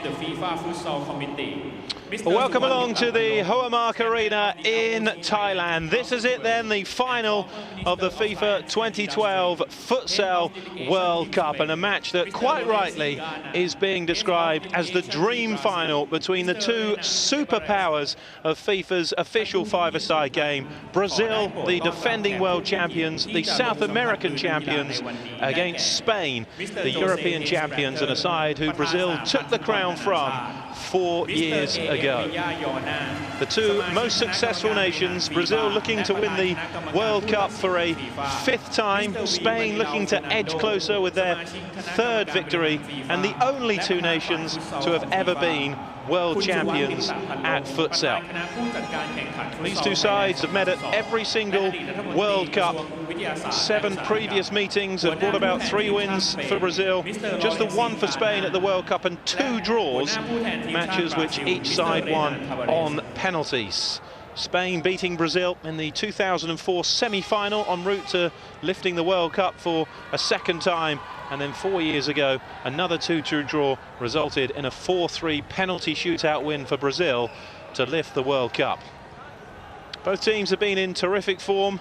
the FIFA Futsal Committee. Welcome along to the Hoamark Arena in Thailand. This is it then, the final of the FIFA 2012 Futsal World Cup, and a match that quite rightly is being described as the dream final between the two superpowers of FIFA's official five-a-side game. Brazil, the defending world champions, the South American champions, against Spain, the European champions, and a side who Brazil took the crown from 4 years ago. The two most successful nations, Brazil looking to win the World Cup for a fifth time, Spain looking to edge closer with their third victory, and the only two nations to have ever been world champions at futsal. These two sides have met at every single World Cup. 7 previous meetings have brought about 3 wins for Brazil, just the 1 for Spain at the World Cup, and 2 draws, matches which each side won on penalties. Spain beating Brazil in the 2004 semi-final en route to lifting the World Cup for a second time, and then 4 years ago another 2-2 draw resulted in a 4-3 penalty shootout win for Brazil to lift the World Cup. Both teams have been in terrific form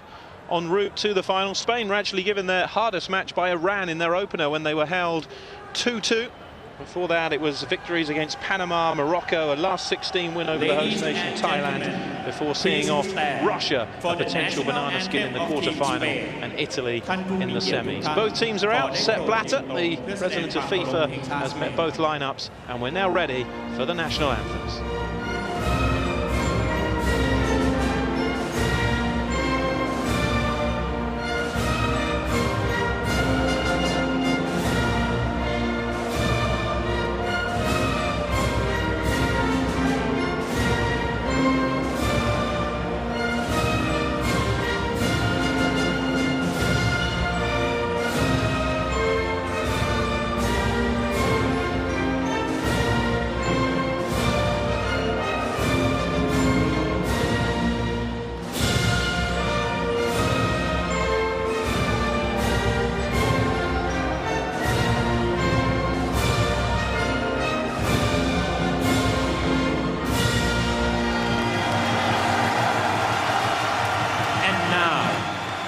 en route to the final. Spain were actually given their hardest match by Iran in their opener when they were held 2-2. Before that, it was victories against Panama, Morocco, a last 16 win over the host nation, Thailand, before seeing off Russia, a potential banana skin in the quarter-final, and Italy in the semis. Both teams are out. Sepp Blatter, the president of FIFA, has met both lineups, and we're now ready for the national anthems.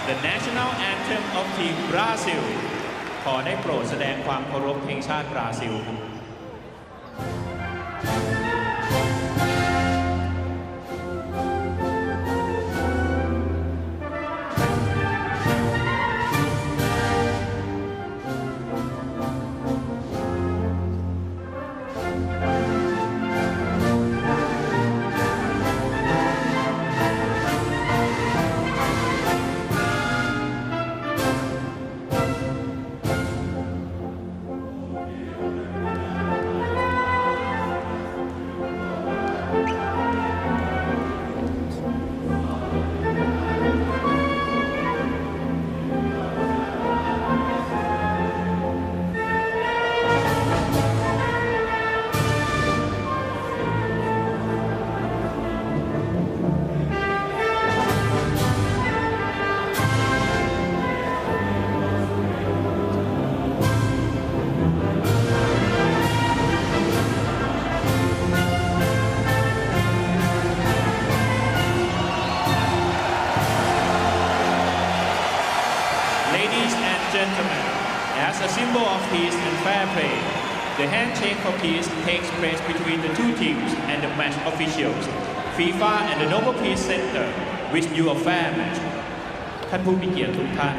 The national anthem of Team Brazil ขอได้โปรดแสดงความเคารพเพลงชาติบราซิลLadies and gentlemen, as a symbol of peace and fair play, the handshake for peace takes place between the two teams and the match officials. FIFA and the Nobel Peace Center wish you a fair match. ท่านผู้มีเกียรติทุกท่าน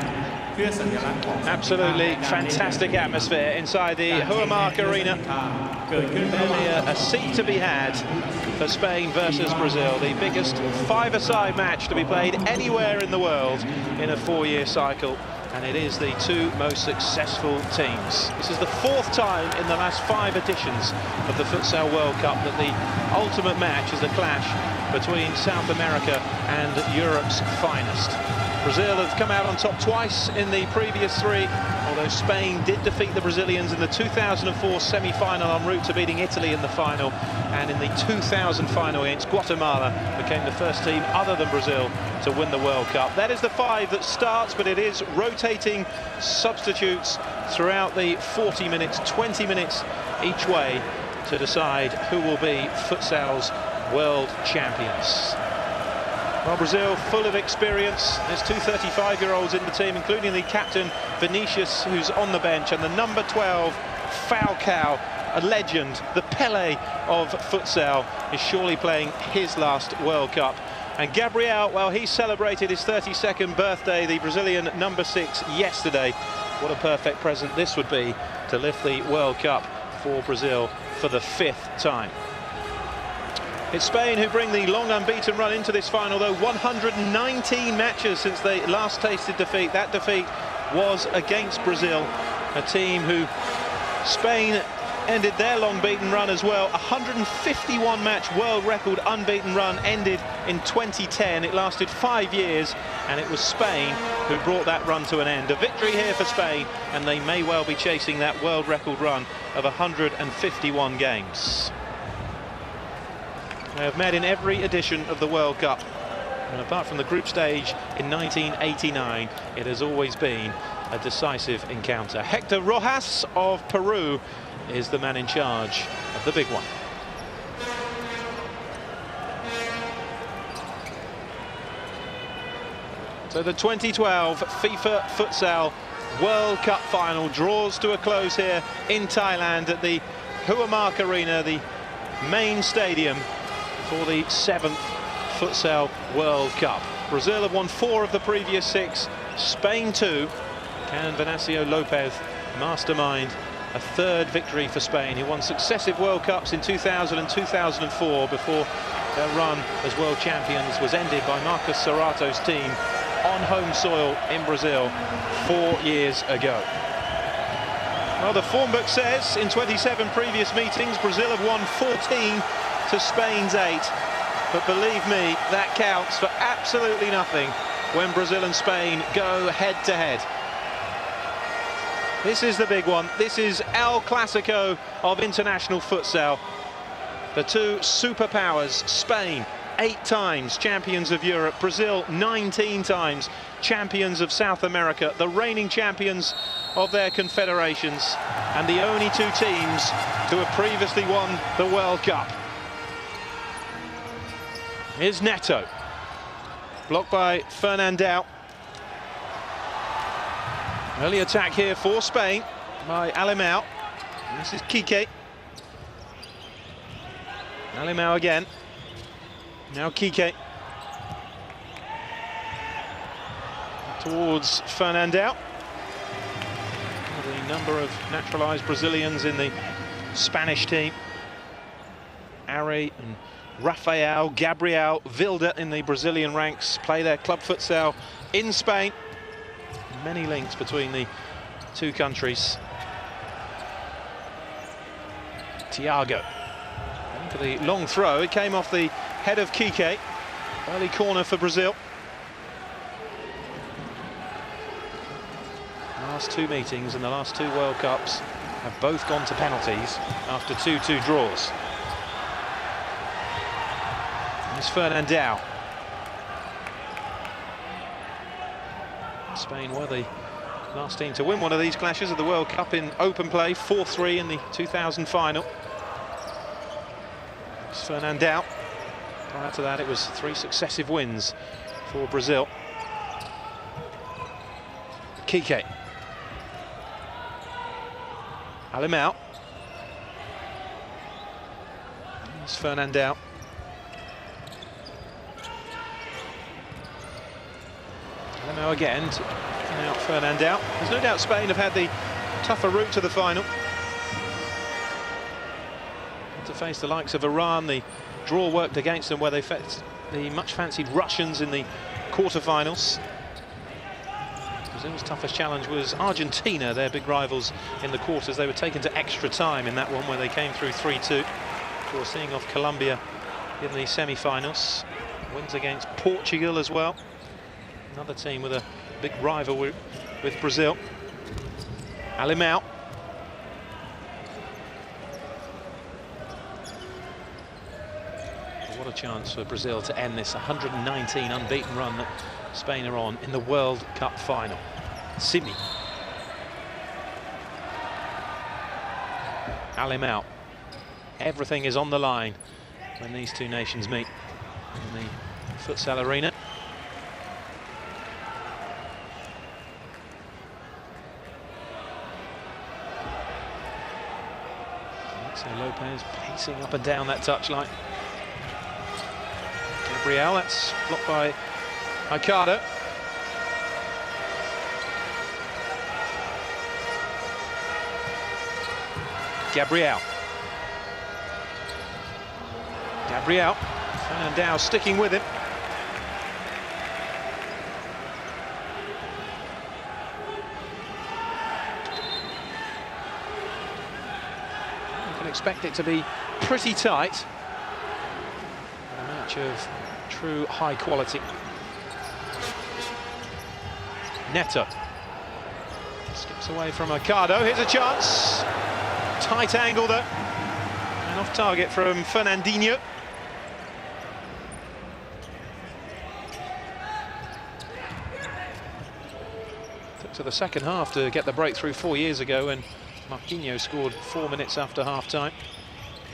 Absolutely fantastic atmosphere inside the Hoamark Arena. Only a seat to be had for Spain versus Brazil, the biggest five-a-side match to be played anywhere in the world in a 4-year cycle. And it is the two most successful teams. This is the 4th time in the last 5 editions of the Futsal World Cup that the ultimate match is the clash between South America and Europe's finest. Brazil have come out on top twice in the previous 3, although Spain did defeat the Brazilians in the 2004 semi-final en route to beating Italy in the final, and in the 2000 final against Guatemala became the first team other than Brazil to win the World Cup. That is the 5 that starts, but it is rotating substitutes throughout the 40 minutes, 20 minutes each way. to decide who will be futsal's world champions. Well, Brazil, full of experience. There's two 35-year-olds in the team, including the captain, Vinicius, who's on the bench, and the number 12, Falcao, a legend, the Pele of futsal, is surely playing his last World Cup. And Gabriel, well, he celebrated his 32nd birthday, the Brazilian number 6, yesterday. What a perfect present this would be to lift the World Cup for Brazil for the 5th time. It's Spain who bring the long unbeaten run into this final, though. 119 matches since they last tasted defeat. That defeat was against Brazil, a team who Spain ended their long beaten run as well. 151 match world record unbeaten run ended in 2010. It lasted 5 years, and it was Spain who brought that run to an end. A victory here for Spain, and they may well be chasing that world record run of 151 games. They have met in every edition of the World Cup, and apart from the group stage in 1989, it has always been a decisive encounter. Hector Rojas of Peru is the man in charge of the big one. So the 2012 FIFA Futsal World Cup final draws to a close here in Thailand at the Huamark Arena, the main stadium for the 7th Futsal World Cup. Brazil have won 4 of the previous 6, Spain 2. Can Venancio Lopez mastermind a 3rd victory for Spain, who won successive World Cups in 2000 and 2004 before their run as world champions was ended by Marcos Serrato's team on home soil in Brazil 4 years ago. Well, the form book says in 27 previous meetings, Brazil have won 14 to Spain's 8. But believe me, that counts for absolutely nothing when Brazil and Spain go head-to-head. This is the big one. This is El Clasico of international futsal. The two superpowers, Spain, 8 times champions of Europe, Brazil 19 times champions of South America, the reigning champions of their confederations, and the only 2 teams to have previously won the World Cup. Here's Neto, blocked by Fernandao. Early attack here for Spain by Alemão. This is Kike. Alemão again. Now Kike. Towards Fernandao. The number of naturalised Brazilians in the Spanish team. Ari and Rafael, Gabriel, Vilda in the Brazilian ranks play their club futsal in Spain. Many links between the two countries. Thiago for the long throw. It came off the head of Kike. Early corner for Brazil. Last 2 meetings in the last 2 World Cups have both gone to penalties after 2-2 draws. It's Fernandao. Spain were the last team to win one of these clashes of the World Cup in open play, 4-3 in the 2000 final. It's Fernandao. Prior to that, it was 3 successive wins for Brazil. Kike. Alemão. It's Fernandao. Now again, out Fernandao. There's no doubt Spain have had the tougher route to the final. To face the likes of Iran, the draw worked against them where they faced the much-fancied Russians in the quarter-finals. Brazil's toughest challenge was Argentina, their big rivals in the quarters. They were taken to extra time in that one where they came through 3-2. Before seeing off Colombia in the semi-finals. Wins against Portugal as well. Another team with a big rival with Brazil. Alemão. What a chance for Brazil to end this 119 unbeaten run that Spain are on in the World Cup final. Simi. Alemão. Everything is on the line when these two nations meet in the futsal arena. So Lopez pacing up and down that touchline. Gabriel, that's blocked by Ricardo. Gabriel. Fernandao sticking with him. You can expect it to be pretty tight. A match of true high quality. Neto skips away from Ricardo. Here's a chance. Tight angle though. And off target from Fernandinho. Took to the second half to get the breakthrough 4 years ago when Marquinhos scored 4 minutes after half-time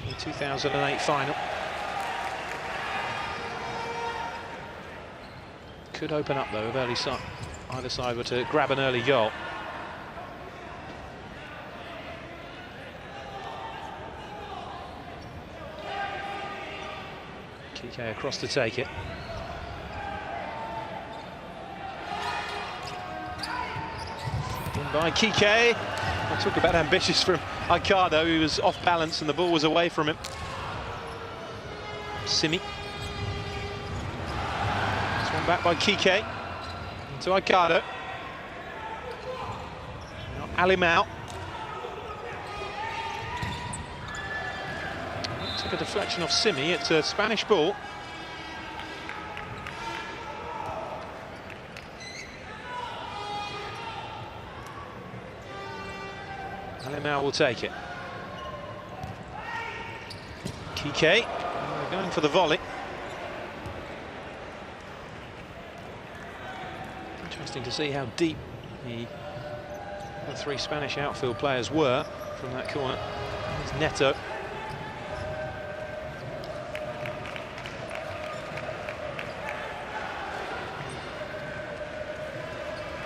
in the 2008 final. Could open up though if either side were to grab an early goal. Kike across to take it. In by Kike. I'll talk about ambitious from Ricardo, who was off balance and the ball was away from him. Simi. This one back by Kike. Into Ricardo. Now Alimao. Took a deflection off Simi. It's a Spanish ball. Alimao will take it. Kike going for the volley. Interesting to see how deep the 3 Spanish outfield players were from that corner. There's Neto.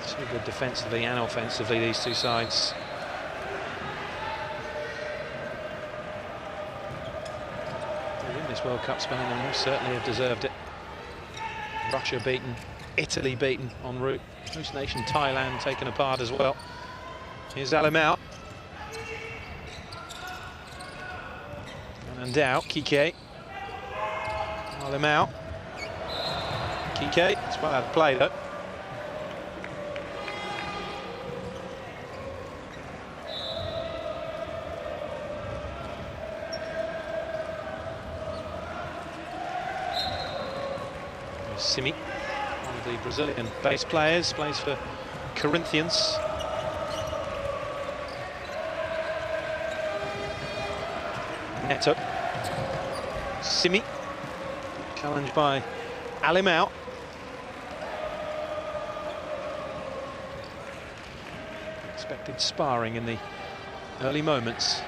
So good defensively and offensively, these two sides. World Cup spelling and most certainly have deserved it. Russia beaten, Italy beaten en route, host nation Thailand taken apart as well. Here's Alimao. Fernandao, Kike. Alimao. Kike, it's well out of play though. Simi, one of the Brazilian base players, plays for Corinthians. Neto. Simi, challenged by Alimao. Expected sparring in the early moments.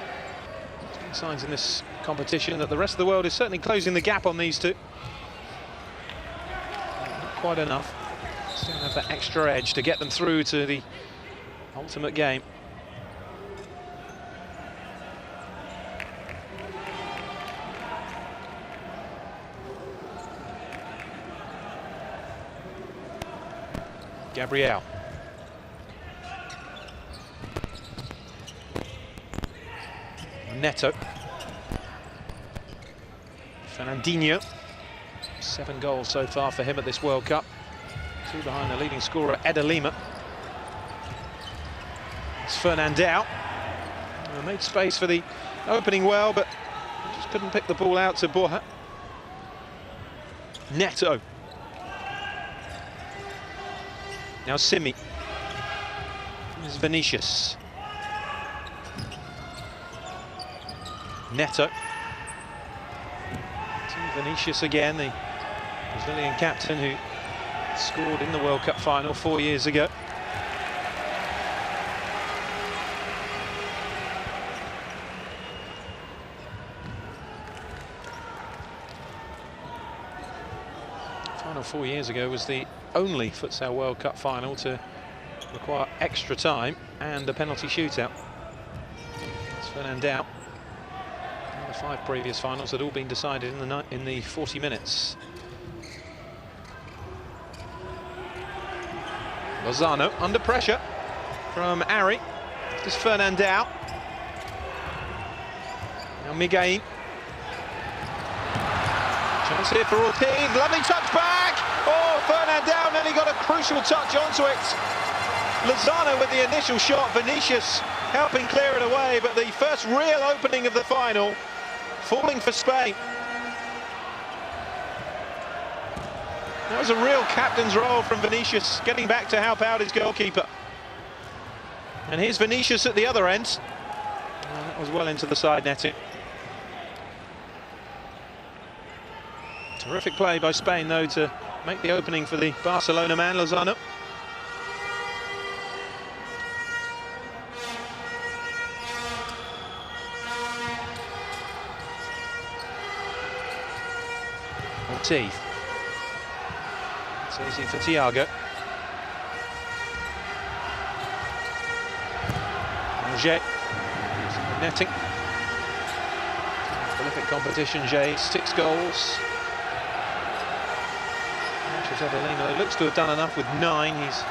Signs in this competition that the rest of the world is certainly closing the gap on these two. Quite enough. Still have that extra edge to get them through to the ultimate game. Gabriel. Neto. Fernandinho. 7 goals so far for him at this World Cup. 2 behind the leading scorer, Eder Lima. It's Fernandao. Made space for the opening well, but just couldn't pick the ball out to Borja. Neto. Now Simi. Here's Vinicius. Neto. Vinicius again, the Brazilian captain who scored in the World Cup final 4 years ago. Final 4 years ago was the only Futsal World Cup final to require extra time and a penalty shootout. That's Fernandao. The 5 previous finals had all been decided in the 40 minutes. Lozano under pressure from Ari. This is Fernandao. Now Miguel. Chance here for Ortiz. Lovely touch back. Oh, Fernandao nearly got a crucial touch onto it. Lozano with the initial shot. Vinicius helping clear it away, but the first real opening of the final falling for Spain. That was a real captain's role from Vinicius, getting back to help out his goalkeeper. And here's Vinicius at the other end. And that was well into the side netting. Terrific play by Spain, though, to make the opening for the Barcelona man, Lozano. Ortiz. It's easy for Thiago. Jay. Netting. Prolific competition, Jay. 6 goals. Adelino looks to have done enough with 9. He's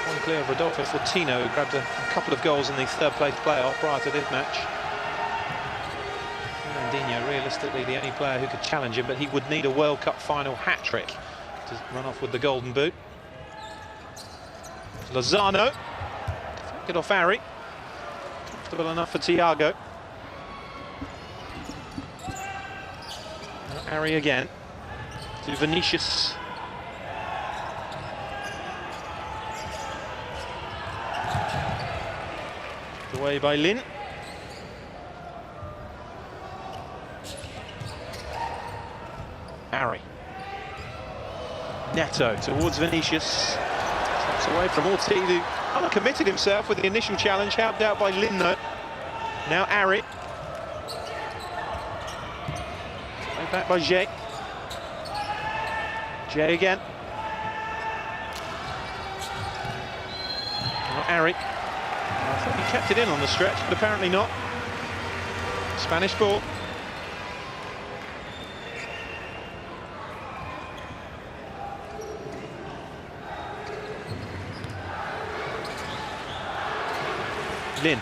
one clear of Rodolfo Fortino, who grabbed a couple of goals in the 3rd place playoff prior to this match. Fernandinho, realistically the only player who could challenge him, but he would need a World Cup final hat-trick to run off with the golden boot. Lozano, get off Ari. Comfortable enough for Thiago. Now Ari again to Vinicius. Away by Lin. Ari. Neto towards Vinicius. Steps away from Ortiz, who kind of committed himself with the initial challenge, helped out by Lin though. Now Ari. Way back by Jay. Jay again. Now Ari. I thought he kept it in on the stretch, but apparently not. Spanish ball. Lin.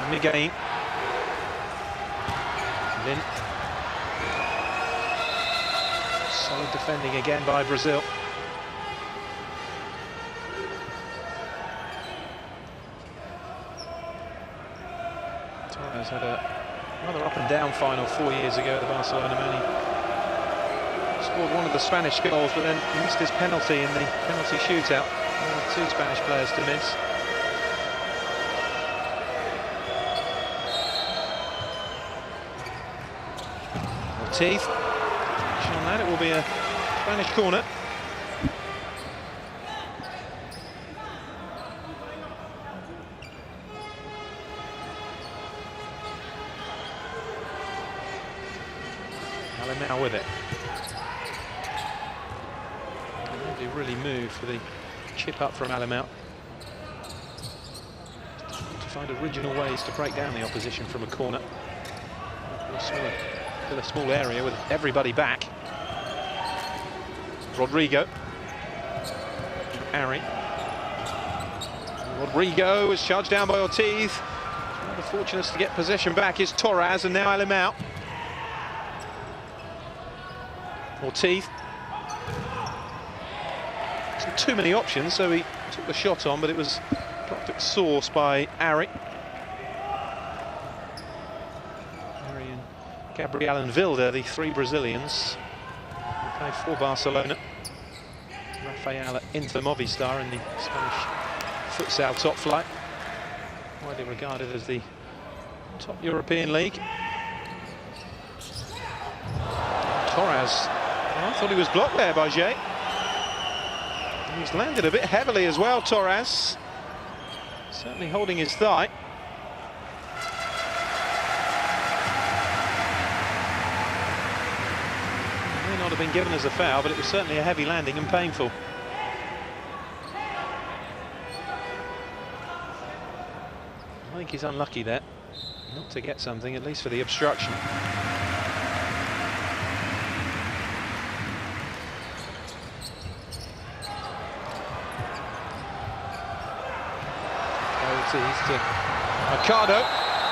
Miguel. Lin. Solid defending again by Brazil. Torres had a rather up and down final 4 years ago at the Barcelona man. He scored one of the Spanish goals, but then missed his penalty in the penalty shootout. One of 2 Spanish players to miss. Ortiz. On that, it will be a Spanish corner. Now with it. Nobody really moved for the chip up from Alemão. To find original ways to break down the opposition from a corner. Still a small area with everybody back. Rodrigo. Ari. Rodrigo was charged down by Ortiz. One of the fortunates to get possession back is Torres, and now Alemão. Ortiz. Wasn't too many options, so he took the shot on, but it was blocked at source by Ari. Ari and Gabriel and Vilda, the 3 Brazilians who play for Barcelona. Rafael at Inter Movistar in the Spanish futsal top flight, widely regarded as the top European league. Torres. I thought he was blocked there by Jay. He's landed a bit heavily as well, Torres. Certainly holding his thigh. not have been given as a foul, but it was certainly a heavy landing and painful. I think he's unlucky there, not to get something, at least for the obstruction. To Mercado,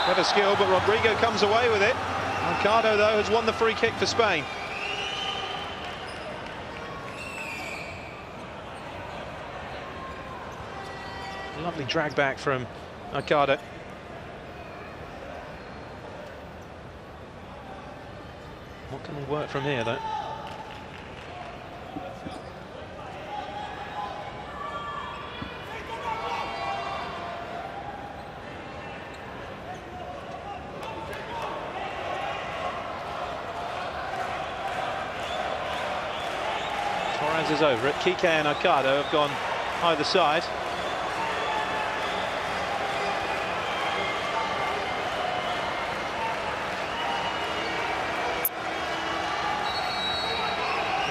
clever skill, but Rodrigo comes away with it. Mercado, though, has won the free kick for Spain. Lovely drag back from Mercado. What can they work from here, though? Torres is over it. Kike and Mercado have gone either side.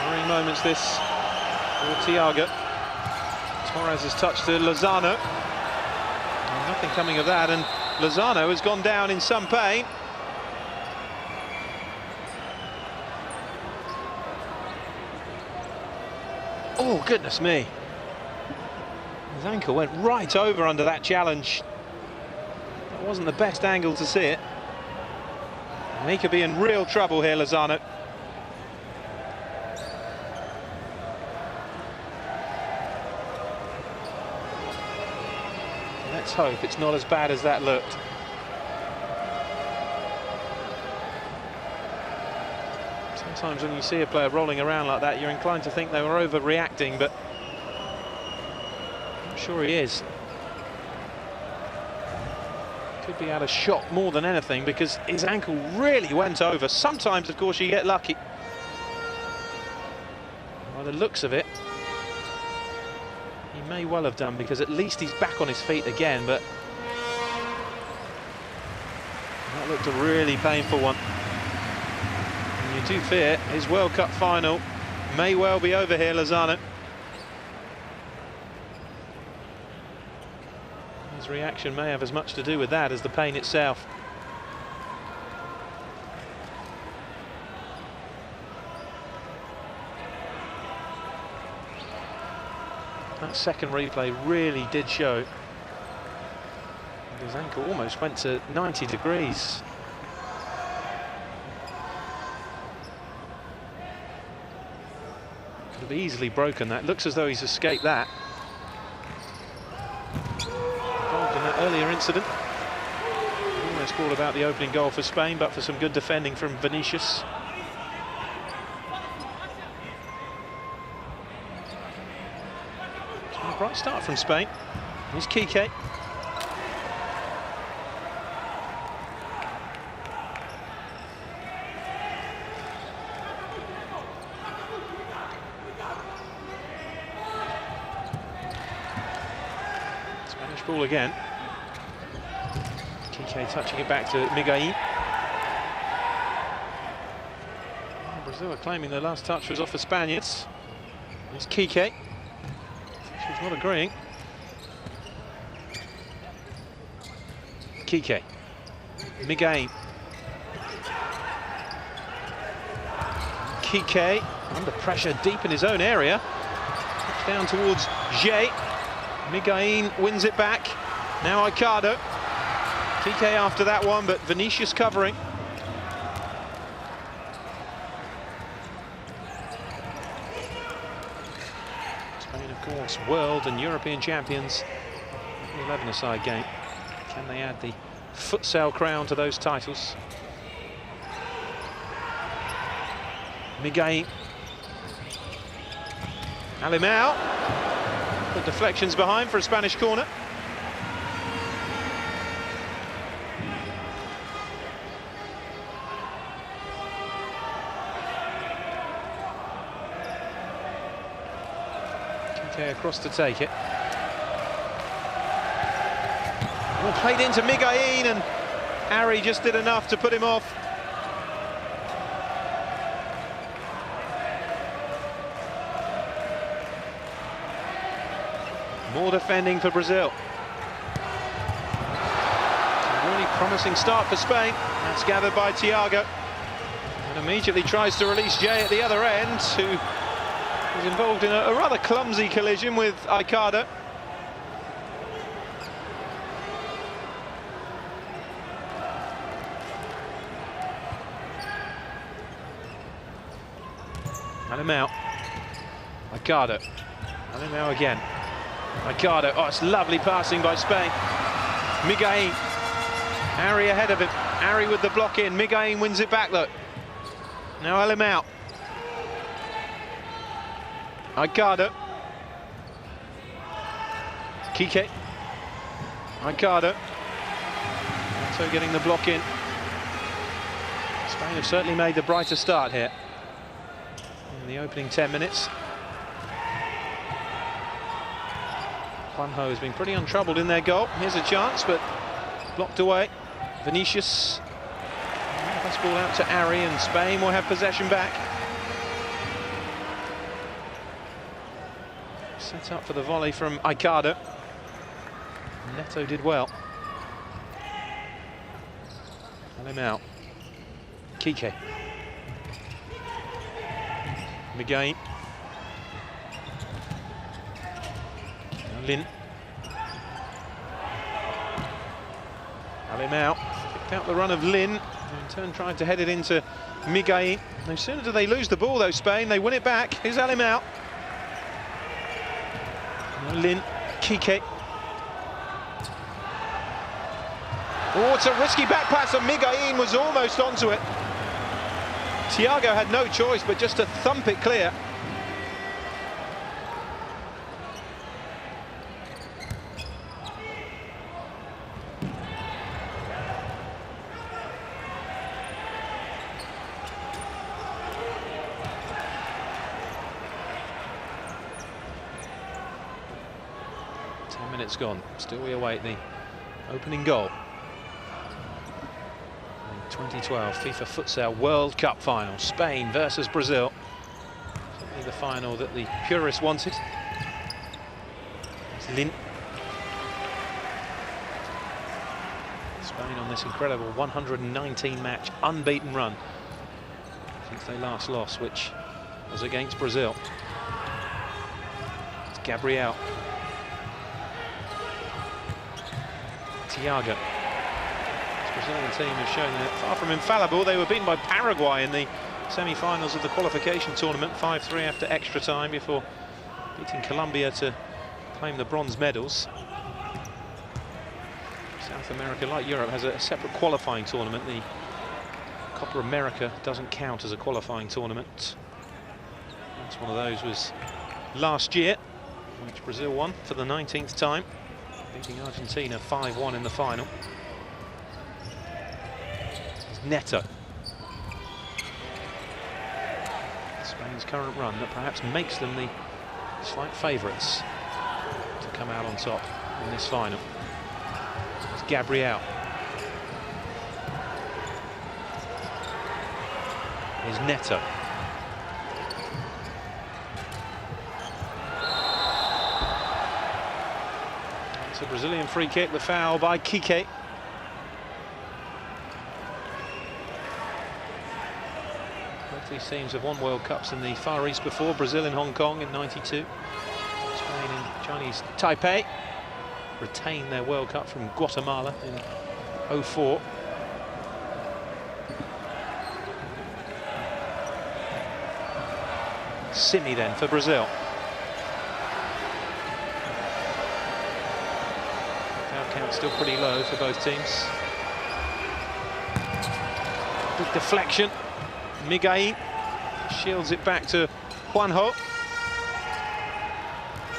Worrying moments this for Thiago. Torres has touched to Lozano. And nothing coming of that, and Lozano has gone down in some pain. Oh, goodness me. His ankle went right over under that challenge. That wasn't the best angle to see it. And he could be in real trouble here, Lozano. Let's hope it's not as bad as that looked. Sometimes when you see a player rolling around like that, you're inclined to think they were overreacting, but I'm sure he is. Could be out of shot more than anything, because his ankle really went over. Sometimes, of course, you get lucky. By the looks of it, he may well have done, because at least he's back on his feet again, but that looked a really painful one. You do fear his World Cup final may well be over here, Lozano. His reaction may have as much to do with that as the pain itself. That second replay really did show his ankle almost went to 90 degrees. Could have easily broken that. Looks as though he's escaped that. Involved in that earlier incident. Almost all about the opening goal for Spain, but for some good defending from Vinicius. So a bright start from Spain. Here's Kike. Ball again. Kike touching it back to Miguel. Brazil are claiming their last touch was off the Spaniards. It's Kike. She's not agreeing. Kike. Miguel. Kike under pressure deep in his own area. Touch down towards Jay. Miguel wins it back. Now Mercado. Kike after that one, but Vinicius covering. Spain, of course, world and European champions. 11-a-side game. Can they add the futsal crown to those titles? Miguel. Alimao. The deflection's behind for a Spanish corner. Kike across to take it. Well, played into Miguel, and Harry just did enough to put him off. More defending for Brazil. A really promising start for Spain. That's gathered by Thiago. And immediately tries to release Jay at the other end, who is involved in a rather clumsy collision with Aikada. Alemão. Aikada. Alemão again. Aikada. Oh, it's lovely passing by Spain. Miguel. Ari ahead of him. Ari with the block in. Miguel wins it back though. Now Alemão. Aikada. Kike. Aikada. So getting the block in. Spain have certainly made the brighter start here in the opening 10 minutes. Juanjo has been pretty untroubled in their goal. Here's a chance, but blocked away. Vinicius. Pass ball out to Ari, and Spain will have possession back. Set up for the volley from Aikada. Neto did well. Alemão. Kike. Miguel. Lin. Alemão picked out the run of Lin, who in turn tried to head it into Miguel. No sooner do they lose the ball though, Spain, they win it back. Here's Alemão. Lin. Kike. Oh, it's a risky back pass, and Miguel was almost onto it. Thiago had no choice but just to thump it clear. Minutes gone. Still we await the opening goal. 2012 FIFA Futsal World Cup final, Spain versus Brazil. Certainly the final that the purists wanted. It's Lin. Spain on this incredible 119 match unbeaten run since they last lost, which was against Brazil. It's Gabriel. Thiago. This Brazilian team has shown that far from infallible. They were beaten by Paraguay in the semi-finals of the qualification tournament, 5-3 after extra time, before beating Colombia to claim the bronze medals. South America, like Europe, has a separate qualifying tournament. The Copa America doesn't count as a qualifying tournament. That's one of those was last year, which Brazil won for the 19th time, beating Argentina 5-1 in the final. It's Neto. Spain's current run that perhaps makes them the slight favourites to come out on top in this final. It's Gabriel. Here's Neto. A Brazilian free kick, the foul by Kike. Both these teams have won World Cups in the Far East before, Brazil in Hong Kong in '92. Spain in Chinese Taipei retained their World Cup from Guatemala in '04. Simi then for Brazil. Count still pretty low for both teams. Big deflection. Miguel shields it back to Juanjo.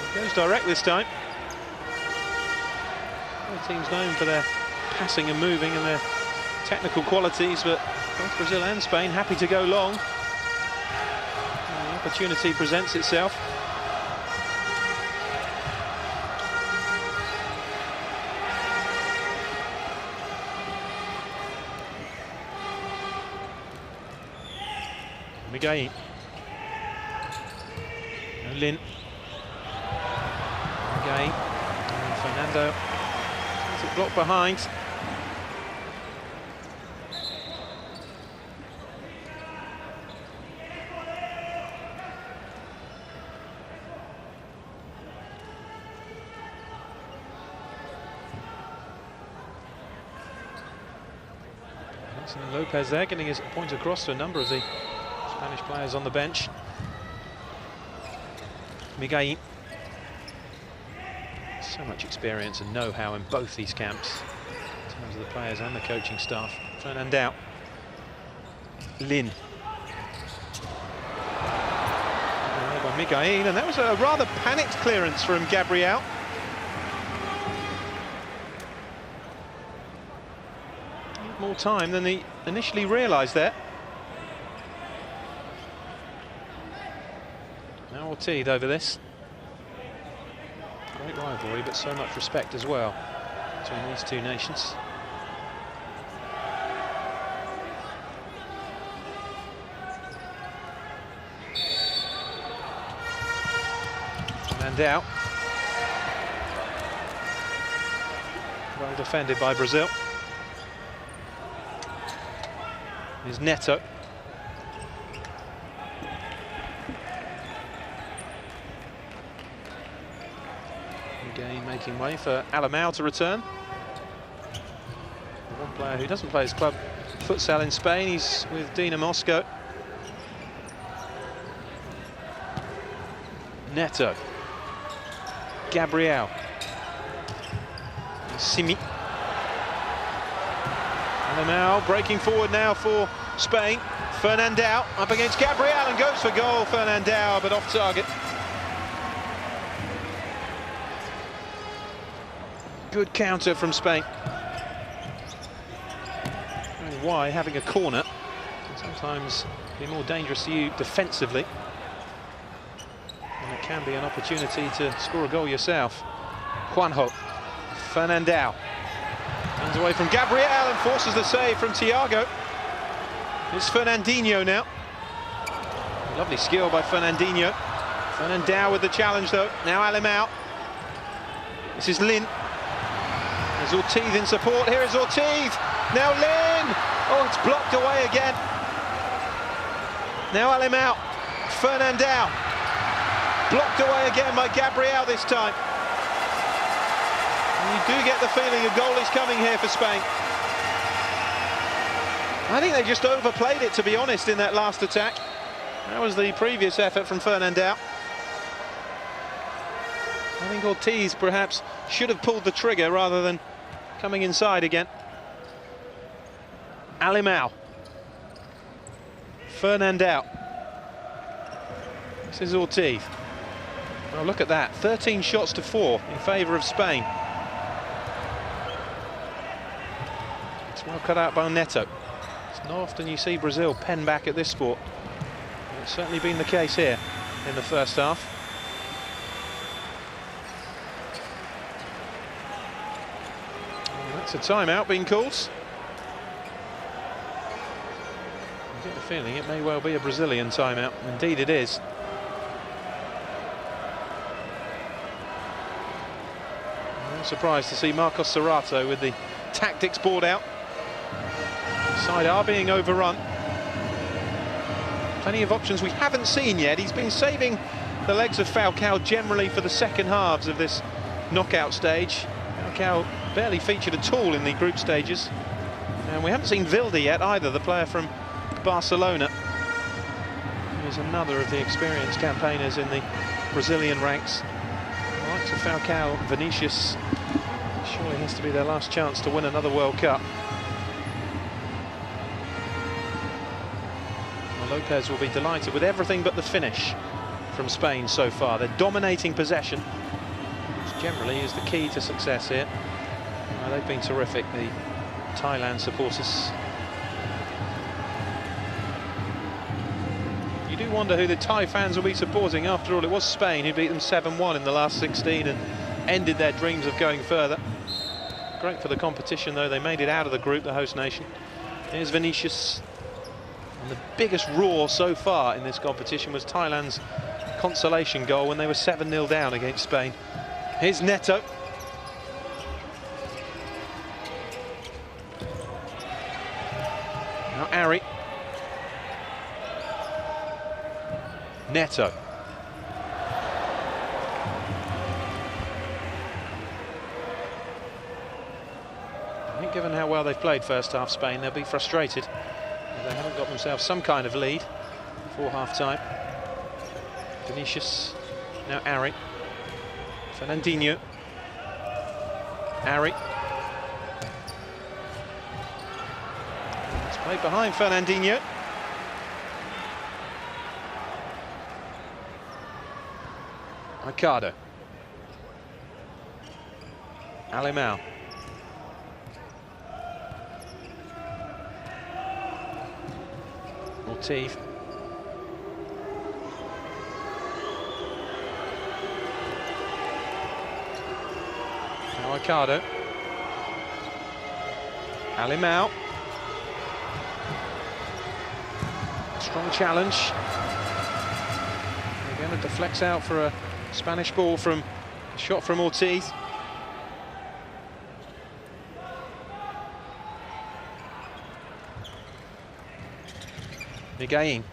It goes direct this time. Both teams known for their passing and moving and their technical qualities, but both Brazil and Spain happy to go long. And the opportunity presents itself. Miguel. Lin. Miguel and Fernando. It's a block behind. Lopez there, getting his point across to a number of the Spanish players on the bench. Miguel. So much experience and know-how in both these camps, in terms of the players and the coaching staff. Fernandao. Lin. By Miguel, and that was a rather panicked clearance from Gabriel. More time than he initially realised there. Now Ortiz over this. Great rivalry, but so much respect as well between these two nations. Fernandao. Well defended by Brazil. Is Neto. Again making way for Alemão to return. One player who doesn't play his club futsal in Spain, he's with Dina Moscow. Neto. Gabriel. Simi. Alemão breaking forward now for Spain. Fernandao up against Gabriel and goes for goal. Fernandao, but off target. Good counter from Spain. Why having a corner can sometimes be more dangerous to you defensively, and it can be an opportunity to score a goal yourself. Juanjo. Fernandao. Runs away from Gabriel and forces the save from Thiago. It's Fernandinho now. Lovely skill by Fernandinho. Fernandao with the challenge though. Now Alemão. This is Lin. There's Ortiz in support. Here is Ortiz. Now Lin. Oh, it's blocked away again. Now Alemão. Fernandao. Blocked away again by Gabriel this time. You do get the feeling a goal is coming here for Spain. I think they just overplayed it, to be honest, in that last attack. That was the previous effort from Fernandao. I think Ortiz perhaps should have pulled the trigger rather than coming inside again. Alemão. Fernandao. This is Ortiz. Well, look at that, 13 shots to 4 in favour of Spain. Well cut out by Neto. It's not often you see Brazil pen back at this sport. It's certainly been the case here in the first half. And that's a timeout being called. I get the feeling it may well be a Brazilian timeout. Indeed it is. I'm not surprised to see Marcos Serrato with the tactics board out. Side are being overrun. Plenty of options we haven't seen yet. He's been saving the legs of Falcao generally for the second halves of this knockout stage. Falcao barely featured at all in the group stages. And we haven't seen Vilde yet either, the player from Barcelona. He's another of the experienced campaigners in the Brazilian ranks. The likes of Falcao and Vinicius surely has to be their last chance to win another World Cup. Lopez will be delighted with everything but the finish from Spain so far. They're dominating possession, which generally is the key to success here. They've been terrific, the Thailand supporters. You do wonder who the Thai fans will be supporting. After all, it was Spain who beat them 7-1 in the last 16 and ended their dreams of going further. Great for the competition though, they made it out of the group, the host nation. Here's Vinicius. And the biggest roar so far in this competition was Thailand's consolation goal when they were 7-0 down against Spain Here's Neto. Now Ari. Neto. I think given how well they've played first half, Spain, they'll be frustrated. They haven't got themselves some kind of lead before half-time. Vinicius. Now Ari. Fernandinho. Ari. It's played behind Fernandinho. Ricardo. Alemão. Ortiz. Now Ricardo. Alemão. Strong challenge. Again, it deflects out for a Spanish ball from a shot from Ortiz. Miguelin.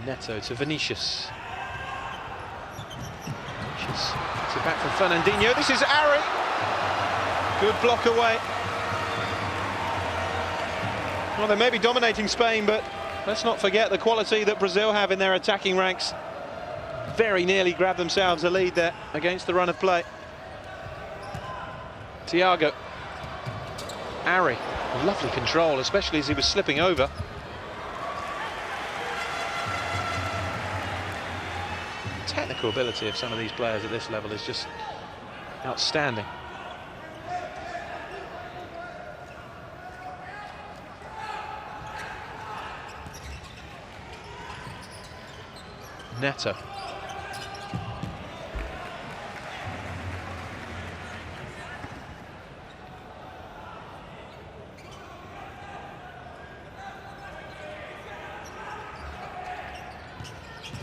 Neto to Vinicius. Vinicius gets it back from Fernandinho. This is Ari. Good block away. Well, they may be dominating Spain, but let's not forget the quality that Brazil have in their attacking ranks. Very nearly grabbed themselves a lead there against the run of play. Thiago. Ari. Lovely control, especially as he was slipping over. The technical ability of some of these players at this level is just outstanding. Neto.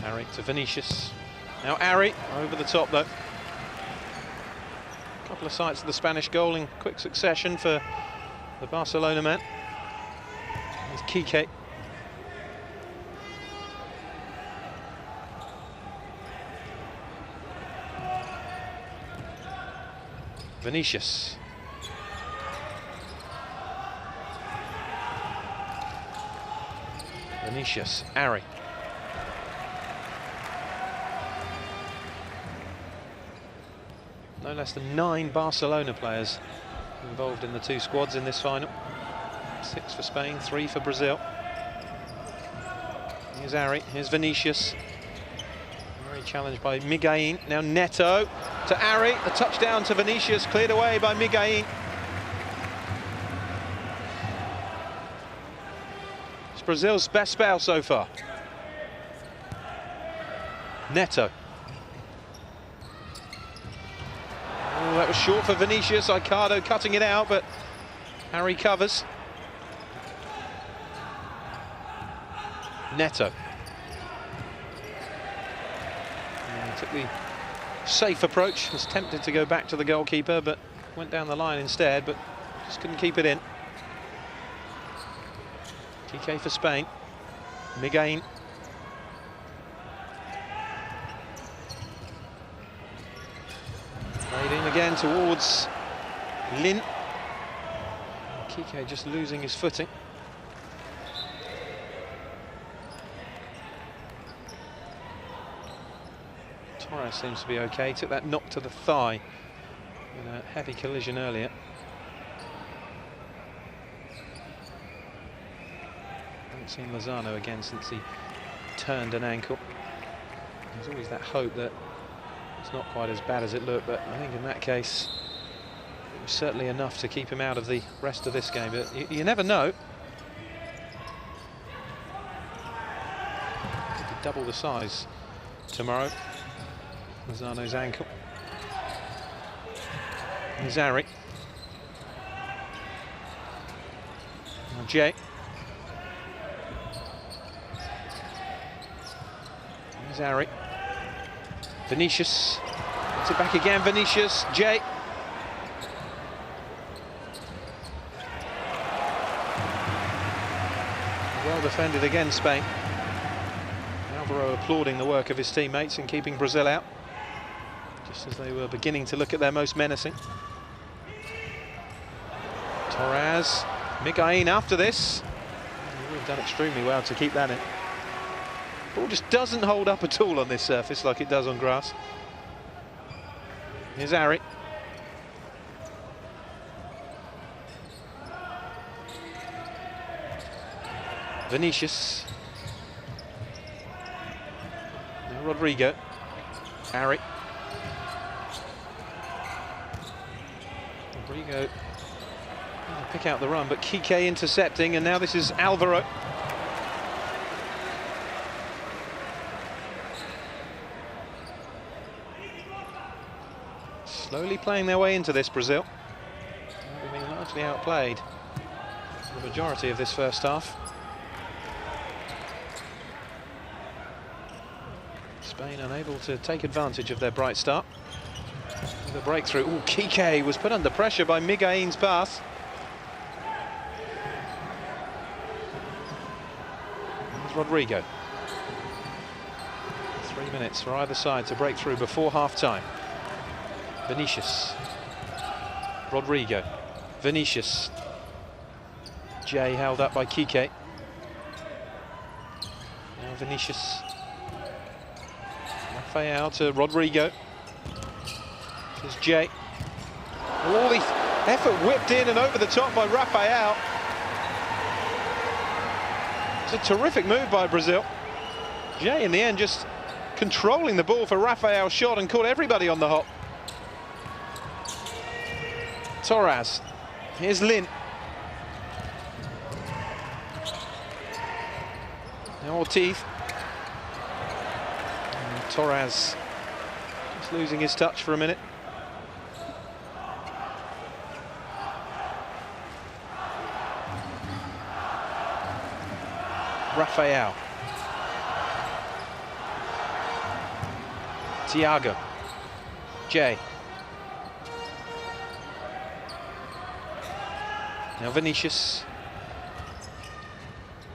Ari to Vinicius. Now Ari over the top though. A couple of sights of the Spanish goal in quick succession for the Barcelona man. There's Kike. Vinicius. Vinicius, Ari. No less than 9 Barcelona players involved in the 2 squads in this final. 6 for Spain, 3 for Brazil. Here's Ari, here's Vinicius. Very challenged by Miguelin. Now Neto to Ari, the touchdown to Vinicius, cleared away by Miguelin. It's Brazil's best spell so far. Neto. Oh, that was short for Vinicius. Ricardo cutting it out, but Harry covers. Neto. And took the safe approach, was tempted to go back to the goalkeeper, but went down the line instead, but just couldn't keep it in. TK for Spain. Miguelin. Played in again towards Lin. Kike just losing his footing. Torres seems to be okay. Took that knock to the thigh in a heavy collision earlier. Haven't seen Lozano again since he turned an ankle. There's always that hope that it's not quite as bad as it looked, but I think in that case it was certainly enough to keep him out of the rest of this game. But you never know. Could be double the size tomorrow. Lozano's ankle. Here's Ari. Now Jay. Here's Ari. Vinicius. It's it back again, Vinicius. Jay. Well defended again, Spain. Alvaro applauding the work of his teammates in keeping Brazil out, just as they were beginning to look at their most menacing. Torres, Miguel after this. He would have done extremely well to keep that in. Ball just doesn't hold up at all on this surface like it does on grass. Here's Ari. Vinicius. Now Rodrigo. Ari. Rodrigo pick out the run, but Kike intercepting, and now this is Alvaro. Slowly playing their way into this, Brazil. They've been largely outplayed for the majority of this first half. Spain unable to take advantage of their bright start. With a breakthrough. Ooh, Kike was put under pressure by Miguel's pass. There's Rodrigo. 3 minutes for either side to break through before half-time. Vinicius. Rodrigo. Vinicius. Jay held up by Kike. Now Vinicius. Rafael to Rodrigo. This is Jay. All the effort whipped in and over the top by Rafael. It's a terrific move by Brazil. Jay in the end just controlling the ball for Rafael's shot and caught everybody on the hop. Torres. Here's Lin. Now Ortiz. And Torres just losing his touch for a minute. Rafael. Thiago. Jay. Now Vinicius.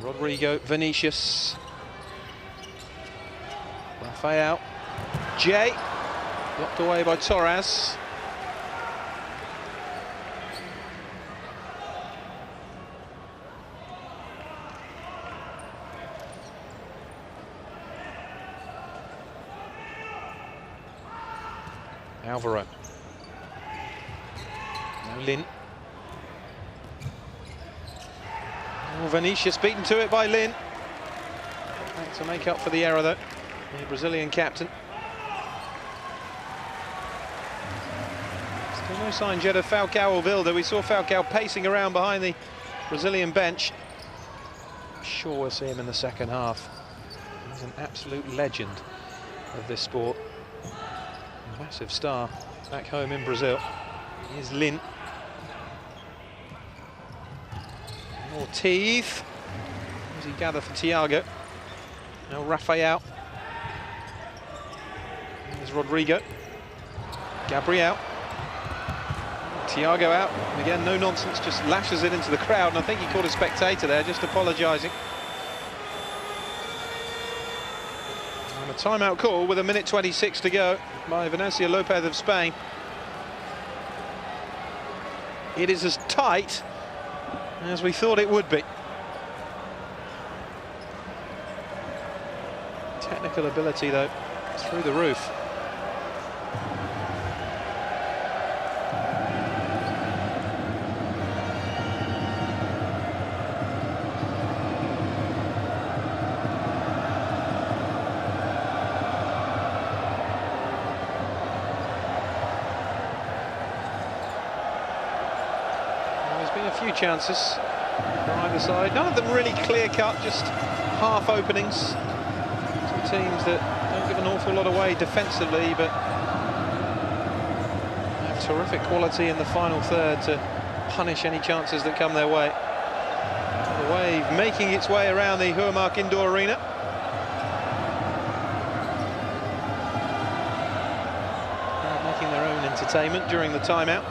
Rodrigo, Vinicius. Rafael. Jay. Blocked away by Torres. Alvaro. Now Lin. Oh, Vinicius beaten to it by Lin. To make up for the error, though, the Brazilian captain. Still no sign yet of Falcao or Wilder. We saw Falcao pacing around behind the Brazilian bench. I'm sure we'll see him in the second half. He's an absolute legend of this sport. A massive star back home in Brazil. Here's Lin. Ortiz. As he gather for Thiago. Now Rafael. There's Rodrigo. Gabriel. Thiago out. And again, no nonsense, just lashes it into the crowd. And I think he caught a spectator there, just apologising. And a timeout call with 1:26 to go by Venancio Lopez of Spain. It is as tight as we thought it would be. Technical ability, though, through the roof. There's been a few chances for either side, none of them really clear-cut, just half openings. Teams that don't give an awful lot away defensively, but have terrific quality in the final third to punish any chances that come their way. The wave making its way around the Huamark Indoor Arena. entertainment during the timeout.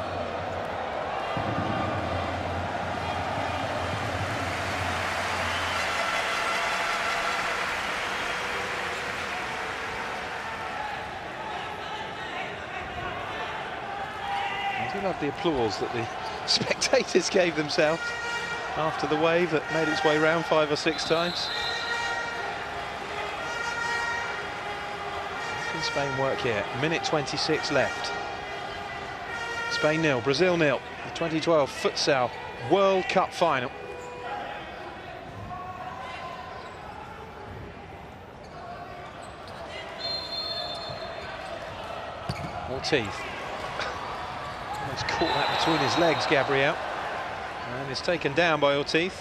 I do love the applause that the spectators gave themselves after the wave that made its way round 5 or 6 times. Can Spain work here? Minute 26 left. Spain 0, Brazil 0. The 2012 Futsal World Cup final. Ortiz. Almost caught that between his legs, Gabriel. And it's taken down by Ortiz.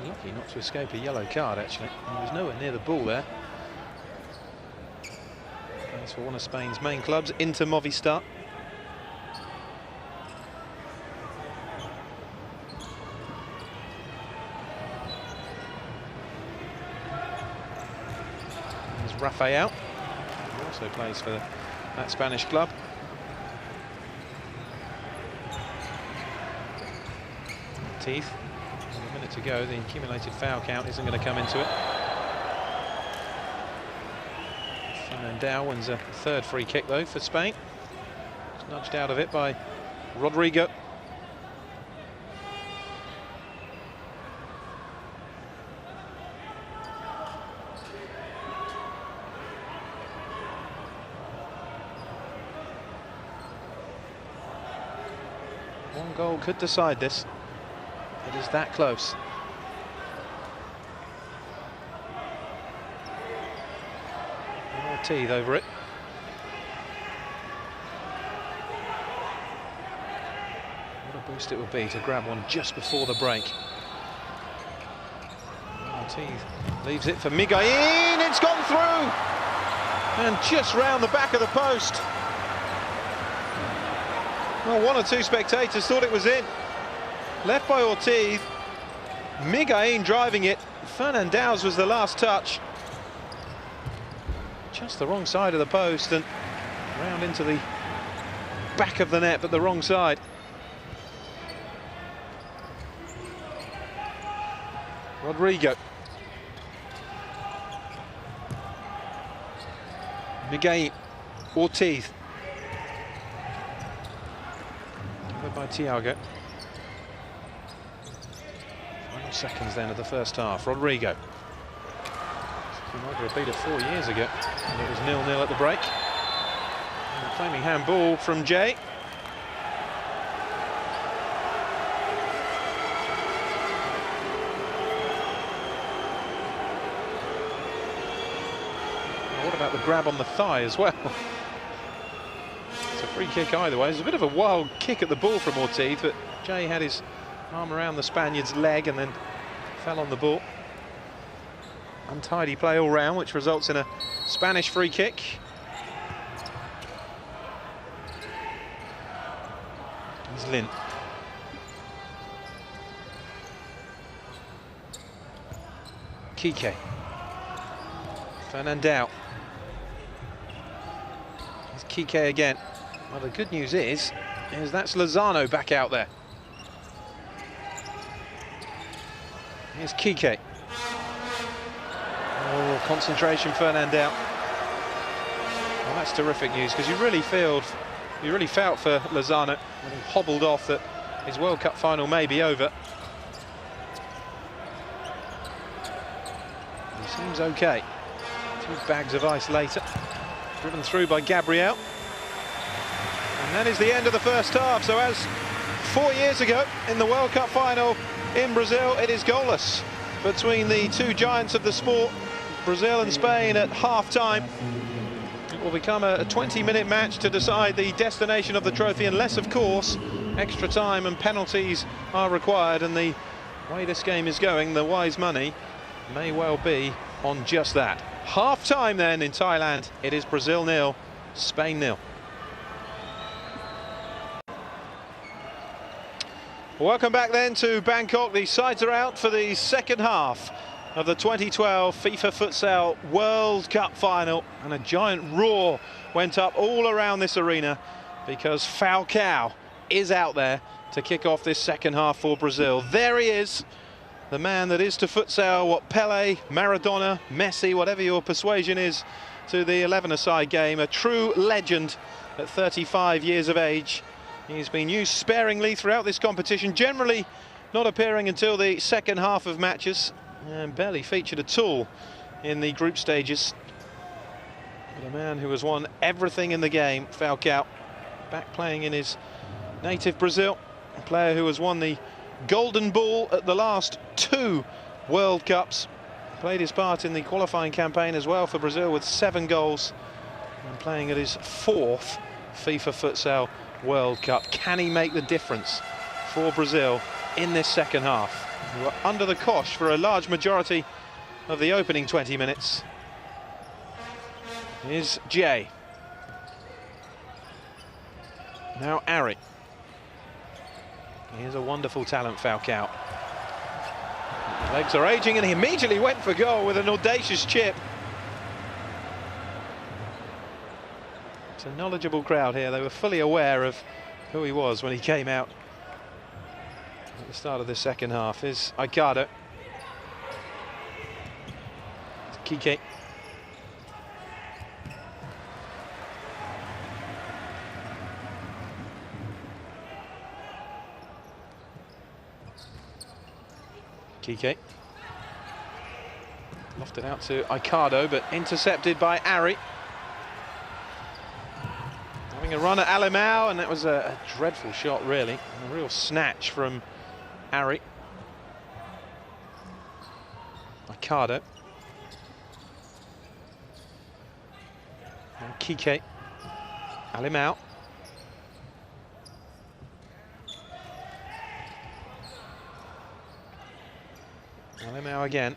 Lucky not to escape a yellow card, actually. He was nowhere near the ball there. That's for one of Spain's main clubs, Inter Movistar. There's Rafael, who also plays for that Spanish club. Teeth. A minute to go, the accumulated foul count isn't going to come into it. Fernandao wins a third free kick though for Spain. It's nudged out of it by Rodrigo. One goal could decide this. It is that close. Ortiz over it. What a boost it would be to grab one just before the break. Ortiz leaves it for Miguelín. It's gone through! And just round the back of the post. Well, one or two spectators thought it was in. Left by Ortiz. Miguelín driving it. Fernandao's was the last touch. Just the wrong side of the post and round into the back of the net, but the wrong side. Rodrigo. Miguelín. Ortiz. Covered by Thiago. Final seconds then of the first half. Rodrigo. Over a beat of 4 years ago, and it was 0-0 at the break. And a claiming handball from Jay. What about the grab on the thigh as well? It's a free kick either way. It's a bit of a wild kick at the ball from Ortiz, but Jay had his arm around the Spaniard's leg and then fell on the ball. Untidy play all round, which results in a Spanish free kick. Here's Lin. Kike. Fernandao. Here's Kike again. Well, the good news is that's Lozano back out there. Here's Kike. Oh, concentration, Fernandao. Well, that's terrific news, because you really felt for Lozano when he hobbled off that his World Cup final may be over. He seems okay. 2 bags of ice later, driven through by Gabriel. And that is the end of the first half. So as 4 years ago in the World Cup final in Brazil, it is goalless between the two giants of the sport, Brazil and Spain, at half-time. It will become a 20-minute match to decide the destination of the trophy, unless, of course, extra time and penalties are required. And the way this game is going, the wise money may well be on just that. Half-time then in Thailand. It is Brazil 0, Spain 0. Welcome back then to Bangkok. The sides are out for the second half. of the 2012 FIFA Futsal World Cup final, and a giant roar went up all around this arena because Falcao is out there to kick off this second half for Brazil. There he is, the man that is to futsal what Pele, Maradona, Messi, whatever your persuasion is to the 11-a-side game, a true legend at 35 years of age. He's been used sparingly throughout this competition, generally not appearing until the second half of matches, and barely featured at all in the group stages. But a man who has won everything in the game, Falcao, back playing in his native Brazil, a player who has won the Golden Ball at the last 2 World Cups, played his part in the qualifying campaign as well for Brazil with 7 goals, and playing at his 4th FIFA Futsal World Cup. Can he make the difference for Brazil in this second half? We were under the cosh for a large majority of the opening 20 minutes. Here's Jay. Now Ari. Here's a wonderful talent, Falcao. Legs are aging, and he immediately went for goal with an audacious chip. It's a knowledgeable crowd here. They were fully aware of who he was when he came out at the start of the second half. Here's Aikado. Kike. Kike. Lofted out to Aikado, but intercepted by Ari. Having a run at Alemão, and that was a dreadful shot, really. A real snatch from Ari. Aikado. And Kike. Alemão. Alemão again.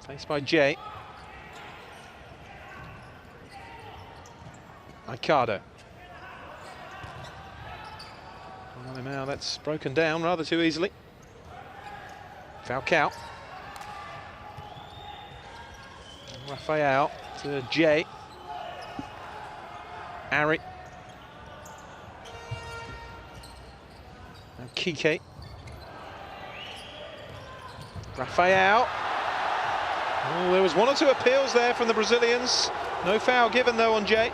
Faced by Jay. Aikado. Alemão, that's broken down rather too easily. Falcao. Rafael to Jay. Ari. And Kike. Rafael. Oh, there was 1 or 2 appeals there from the Brazilians. No foul given though on Jay.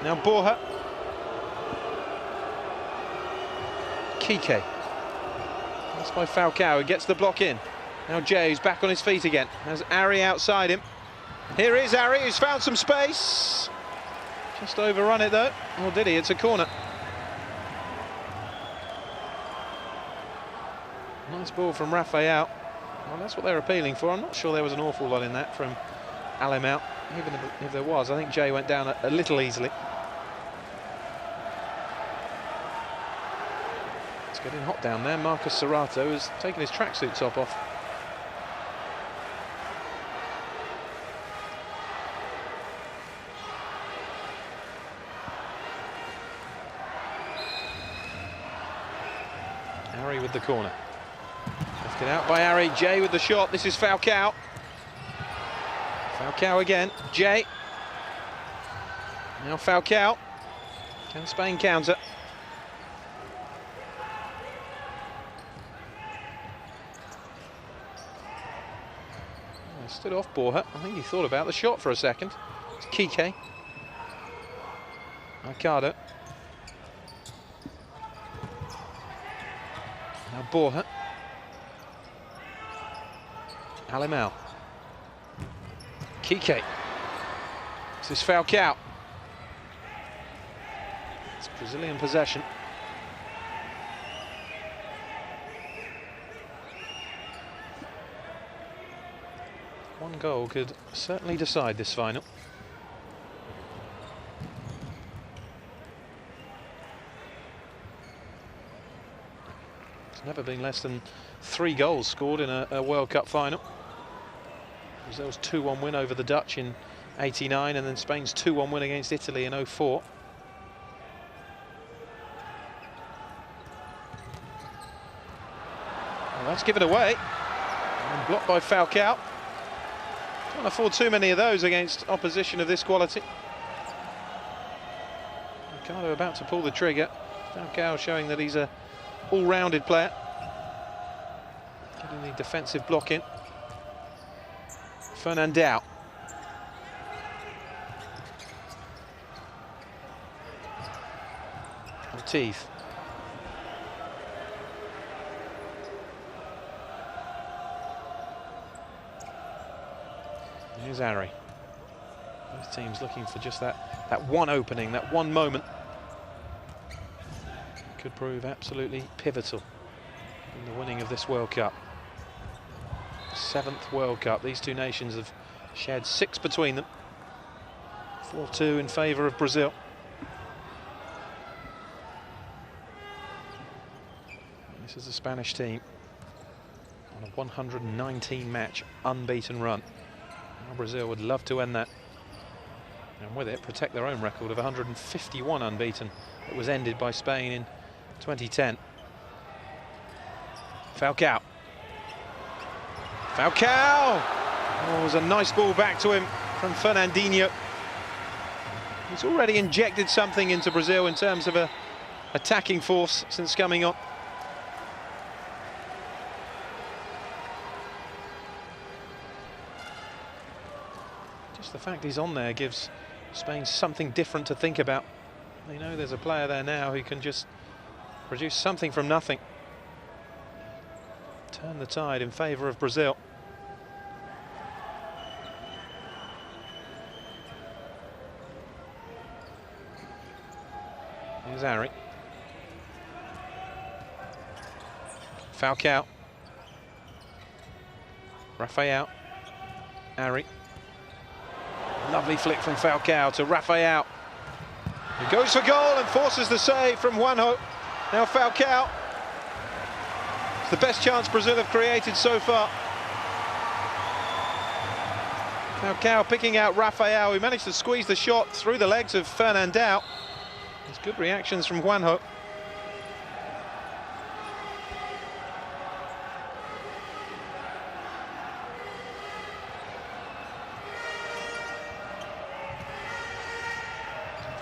Now Borja. Kike. That's by Falcao, who gets the block in. Now Jay's back on his feet again. Has Ari outside him. Here is Ari, who's found some space. Just overrun it though. Or did he? It's a corner. Nice ball from Rafael. Well, that's what they're appealing for. I'm not sure there was an awful lot in that from Alemão. Even if there was, I think Jay went down a little easily. It's getting hot down there. Marcus Serrato has taken his tracksuit top off. Ari with the corner. Lifted out by Ari. Jay with the shot. This is Falcao. Falcao again. Jay. Now Falcao. Can Spain counter? Stood off Borja. I think he thought about the shot for a second. It's Kike. Aikado. Now Borja. Alemão. Kike. This is Falcao. It's Brazilian possession. One goal could certainly decide this final. There's never been less than 3 goals scored in a World Cup final. Brazil's 2-1 win over the Dutch in '89, and then Spain's 2-1 win against Italy in '04. Well, that's given away. And blocked by Falcao. Can't afford too many of those against opposition of this quality. Ricardo about to pull the trigger. Falcao showing that he's a all-rounded player. Getting the defensive block in. Fernandao. Ortiz. Here's Ari. Both teams looking for just that one opening, that one moment. Could prove absolutely pivotal in the winning of this World Cup. 7th World Cup. These two nations have shared 6 between them. 4-2 in favour of Brazil. This is the Spanish team on a 119 match unbeaten run. Now Brazil would love to end that, and with it protect their own record of 151 unbeaten that was ended by Spain in 2010. Falcao. Falcao! Oh, it was a nice ball back to him from Fernandinho. He's already injected something into Brazil in terms of a attacking force since coming on. Just the fact he's on there gives Spain something different to think about. They know there's a player there now who can just produce something from nothing. Turn the tide in favour of Brazil. Here's Ari. Falcao. Rafael. Ari. Lovely flick from Falcao to Rafael. He goes for goal and forces the save from Juanjo. Now Falcao. It's the best chance Brazil have created so far. Falcao picking out Rafael, who managed to squeeze the shot through the legs of Fernandao. There's good reactions from Juanjo.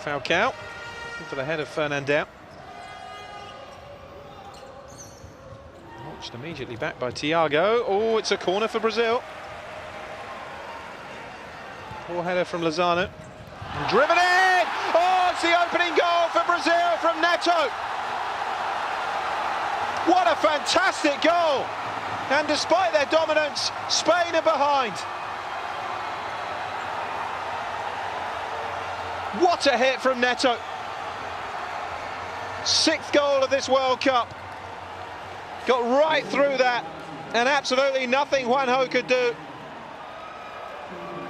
Falcao into the head of Fernandao. Launched immediately back by Thiago. Oh, it's a corner for Brazil. Poor header from Lozano. And driven in! Oh, it's the opening goal for Brazil from Neto. What a fantastic goal! And despite their dominance, Spain are behind. What a hit from Neto. 6th goal of this World Cup. Got right through that, and absolutely nothing Juanjo could do.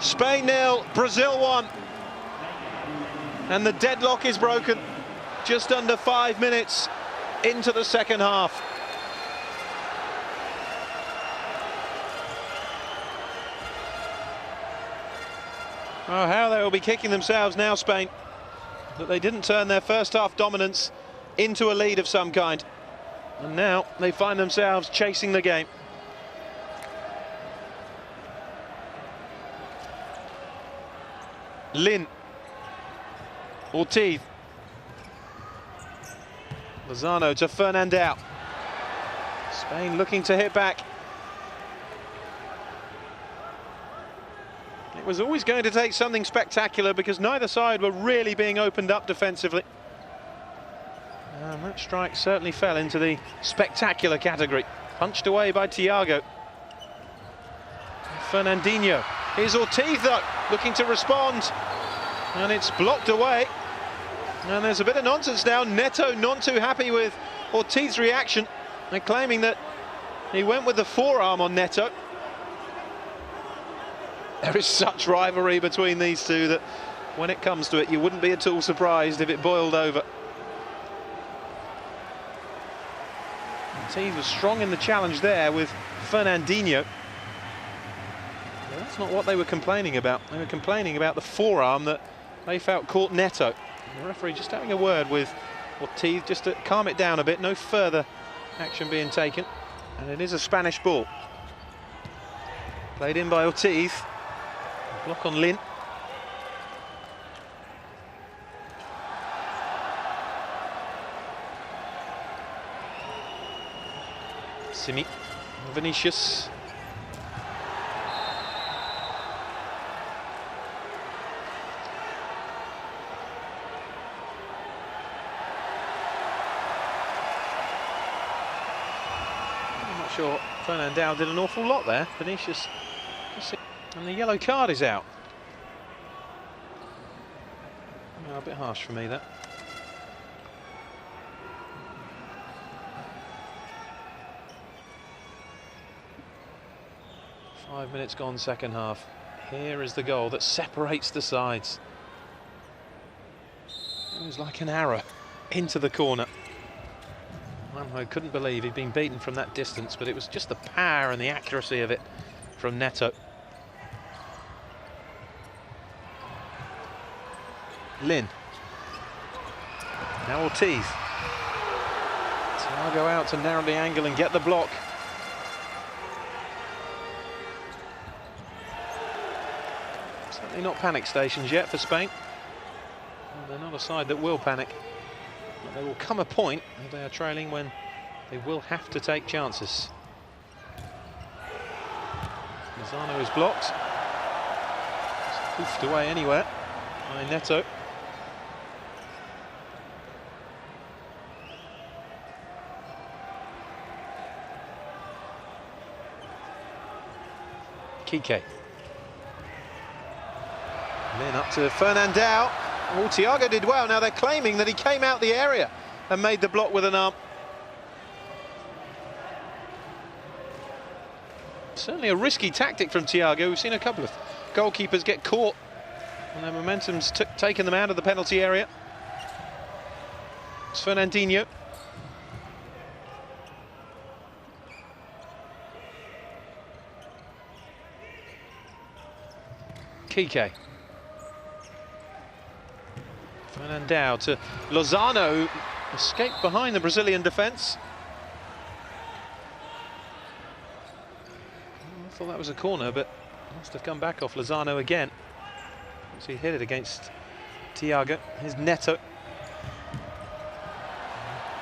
Spain 0, Brazil 1. And the deadlock is broken. Just under 5 minutes into the second half. Oh, how they will be kicking themselves now, Spain, that they didn't turn their first half dominance into a lead of some kind. And now they find themselves chasing the game. Lin. Ortiz. Lozano to Fernandao. Spain looking to hit back. It was always going to take something spectacular because neither side were really being opened up defensively. And that strike certainly fell into the spectacular category. Punched away by Thiago. Fernandinho. Here's Ortiz though, looking to respond. And it's blocked away. And there's a bit of nonsense now. Neto not too happy with Ortiz's reaction. They're claiming that he went with the forearm on Neto. There is such rivalry between these two that when it comes to it, you wouldn't be at all surprised if it boiled over. Ortiz was strong in the challenge there with Fernandinho. But that's not what they were complaining about. They were complaining about the forearm that they felt caught Neto. And the referee just having a word with Ortiz just to calm it down a bit. No further action being taken. And it is a Spanish ball. Played in by Ortiz. Block on Lin. Simi. Vinicius. I'm not sure Fernandao did an awful lot there. Vinicius. And the yellow card is out. Oh, a bit harsh for me, that. Five minutes gone, second half. Here is the goal that separates the sides. It was like an arrow into the corner. I couldn't believe he'd been beaten from that distance, but it was just the power and the accuracy of it from Neto. Lin. Now Ortiz. Thiago out to narrow the angle and get the block. Certainly not panic stations yet for Spain. Well, they're not a side that will panic. But there will come a point if they are trailing when they will have to take chances. Lozano is blocked. It's poofed away anywhere by Neto. Kike. Then up to Fernandao. Oh, Thiago did well. Now they're claiming that he came out the area and made the block with an arm. Certainly a risky tactic from Thiago. We've seen a couple of goalkeepers get caught and their momentum's taken them out of the penalty area. It's Fernandinho. Kike. Fernandao to Lozano, escaped behind the Brazilian defence. I thought that was a corner, but must have come back off Lozano again. So he hit it against Thiago. Here's Neto.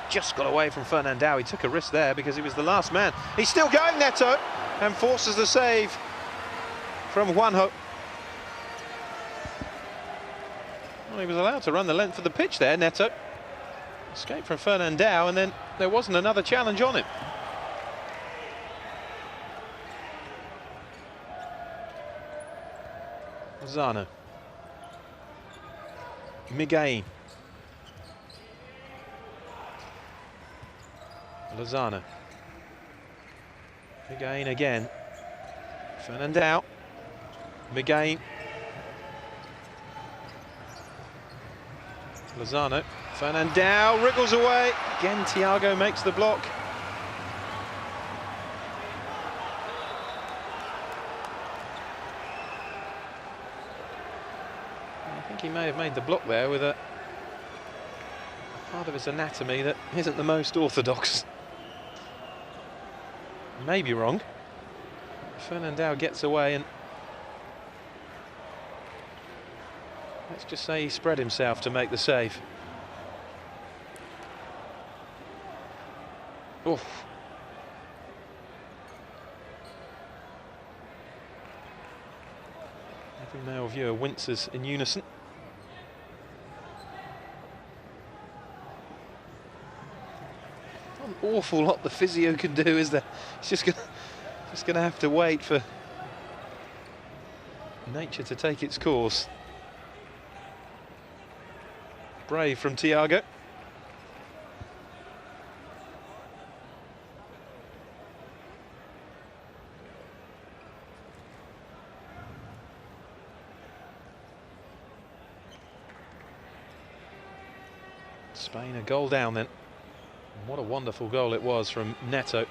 Just got away from Fernandao. He took a risk there because he was the last man. He's still going, Neto, and forces the save from Juanjo. Well, he was allowed to run the length of the pitch there, Neto. Escaped from Fernandao, and then there wasn't another challenge on him. Lozano. Miguel. Lozano. Miguel again. Fernandao. Miguel. Lozano. Fernandao wriggles away. Again, Thiago makes the block. I think he may have made the block there with a part of his anatomy that isn't the most orthodox. May be wrong. Fernandao gets away, and let's just say he spread himself to make the save. Oof. Every male viewer winces in unison. Not an awful lot the physio can do, is there? It's just gonna have to wait for nature to take its course. Brave from Thiago. Spain a goal down then. And what a wonderful goal it was from Neto.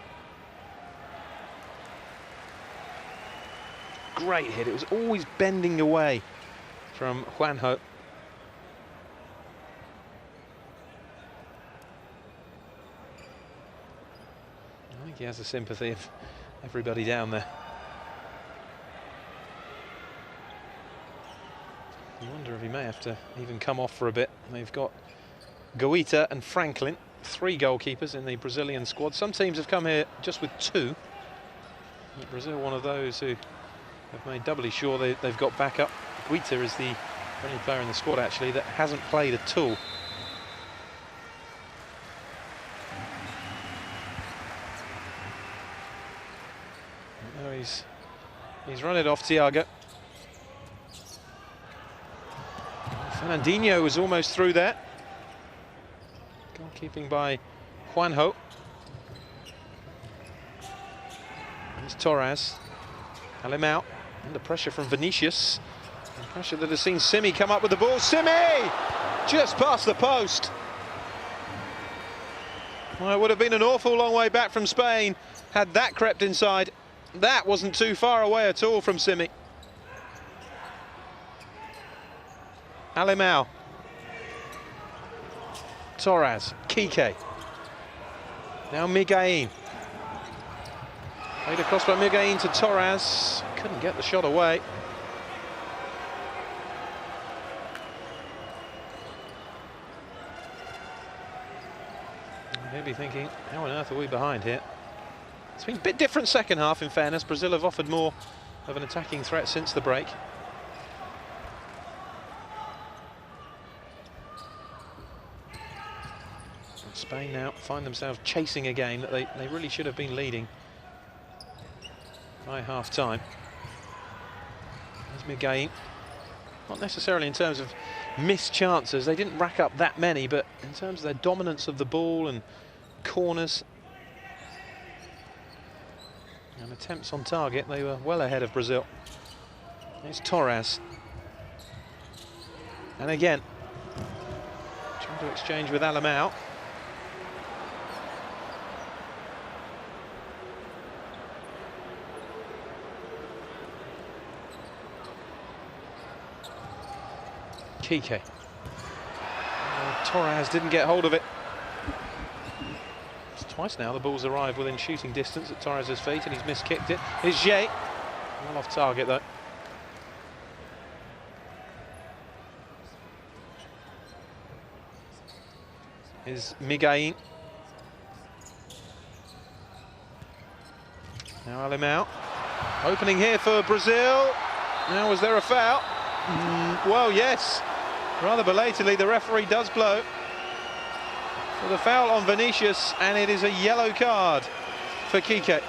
Great hit. It was always bending away from Juanjo. I think he has the sympathy of everybody down there. have to even come off for a bit. They've got Guita and Franklin, 3 goalkeepers in the Brazilian squad. Some teams have come here just with 2. Brazil, one of those who have made doubly sure they've got backup. Guita is the only player in the squad, actually, that hasn't played at all. Oh, he's run it off, Thiago. Fernandinho was almost through there. Goalkeeping by Juanjo. There's Torres. Alemão under pressure from Vinicius. And pressure that has seen Simi come up with the ball. Simi! Just past the post. Well, it would have been an awful long way back from Spain had that crept inside. That wasn't too far away at all from Simi. Alemão. Torres. Kike. Now Miguelín. Played across by Miguelín to Torres. Couldn't get the shot away. He'll be thinking, how on earth are we behind here? It's been a bit different second half, in fairness. Brazil have offered more of an attacking threat since the break. And Spain now find themselves chasing a game that they really should have been leading by half-time. There's Miguelín. Not necessarily in terms of missed chances, they didn't rack up that many, but in terms of their dominance of the ball and corners and attempts on target, they were well ahead of Brazil. It's Torres. And again, trying to exchange with Alemão. Kike. Torres didn't get hold of it. It's twice now the ball's arrived within shooting distance at Torres' feet and he's miskicked it. Here's Jay. Well off target though. Here's Miguelín. Now Alemão. Opening here for Brazil. Now, was there a foul? Well, yes. Rather belatedly, the referee does blow for the foul on Vinicius, and it is a yellow card for Kike.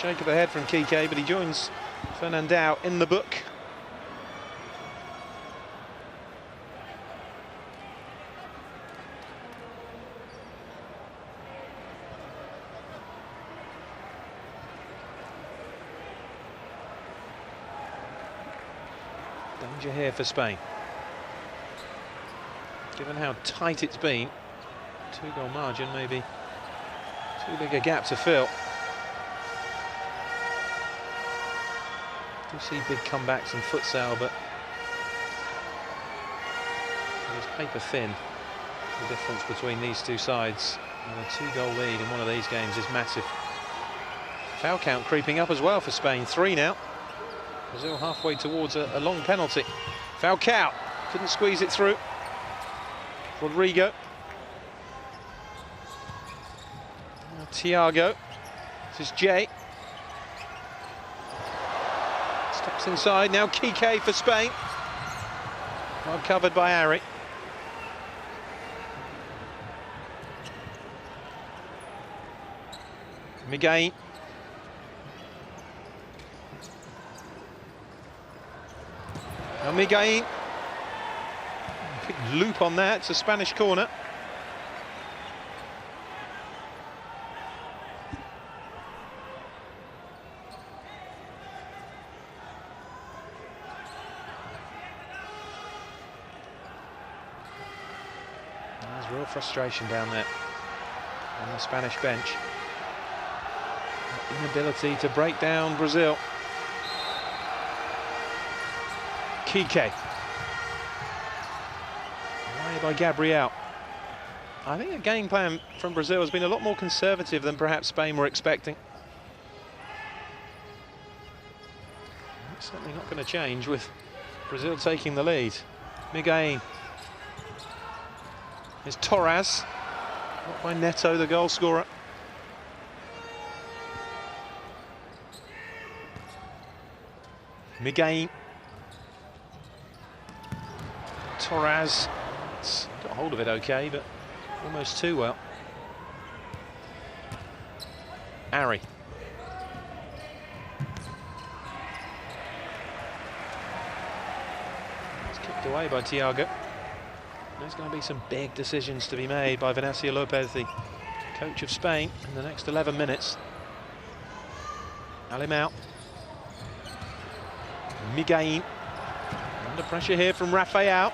Shake of the head from Kike, but he joins Fernandão in the book. Danger here for Spain. Given how tight it's been, 2-goal margin, maybe too big a gap to fill. You see big comebacks in futsal, but it's paper thin. The difference between these two sides, and a 2-goal lead in one of these games is massive. Foul count creeping up as well for Spain. 3 now. Brazil halfway towards a long penalty. Falcao couldn't squeeze it through. Rodrigo. Now Thiago. This is Jay. Steps inside, now Kike for Spain. Well covered by Ari. Miguelín. Now Miguelín. Big loop on that, it's a Spanish corner. There's real frustration down there on the Spanish bench. Inability to break down Brazil. Kike. Away by Gabriel. I think the game plan from Brazil has been a lot more conservative than perhaps Spain were expecting. It's certainly not going to change with Brazil taking the lead. Miguel. Here's Torres. Not by Neto, the goal scorer. Miguel. Torres. It's got hold of it okay, but almost too well. Ari. It's kicked away by Thiago. There's going to be some big decisions to be made by Venancio Lopez, the coach of Spain, in the next 11 minutes. Alimão. Miguel. Under pressure here from Rafael.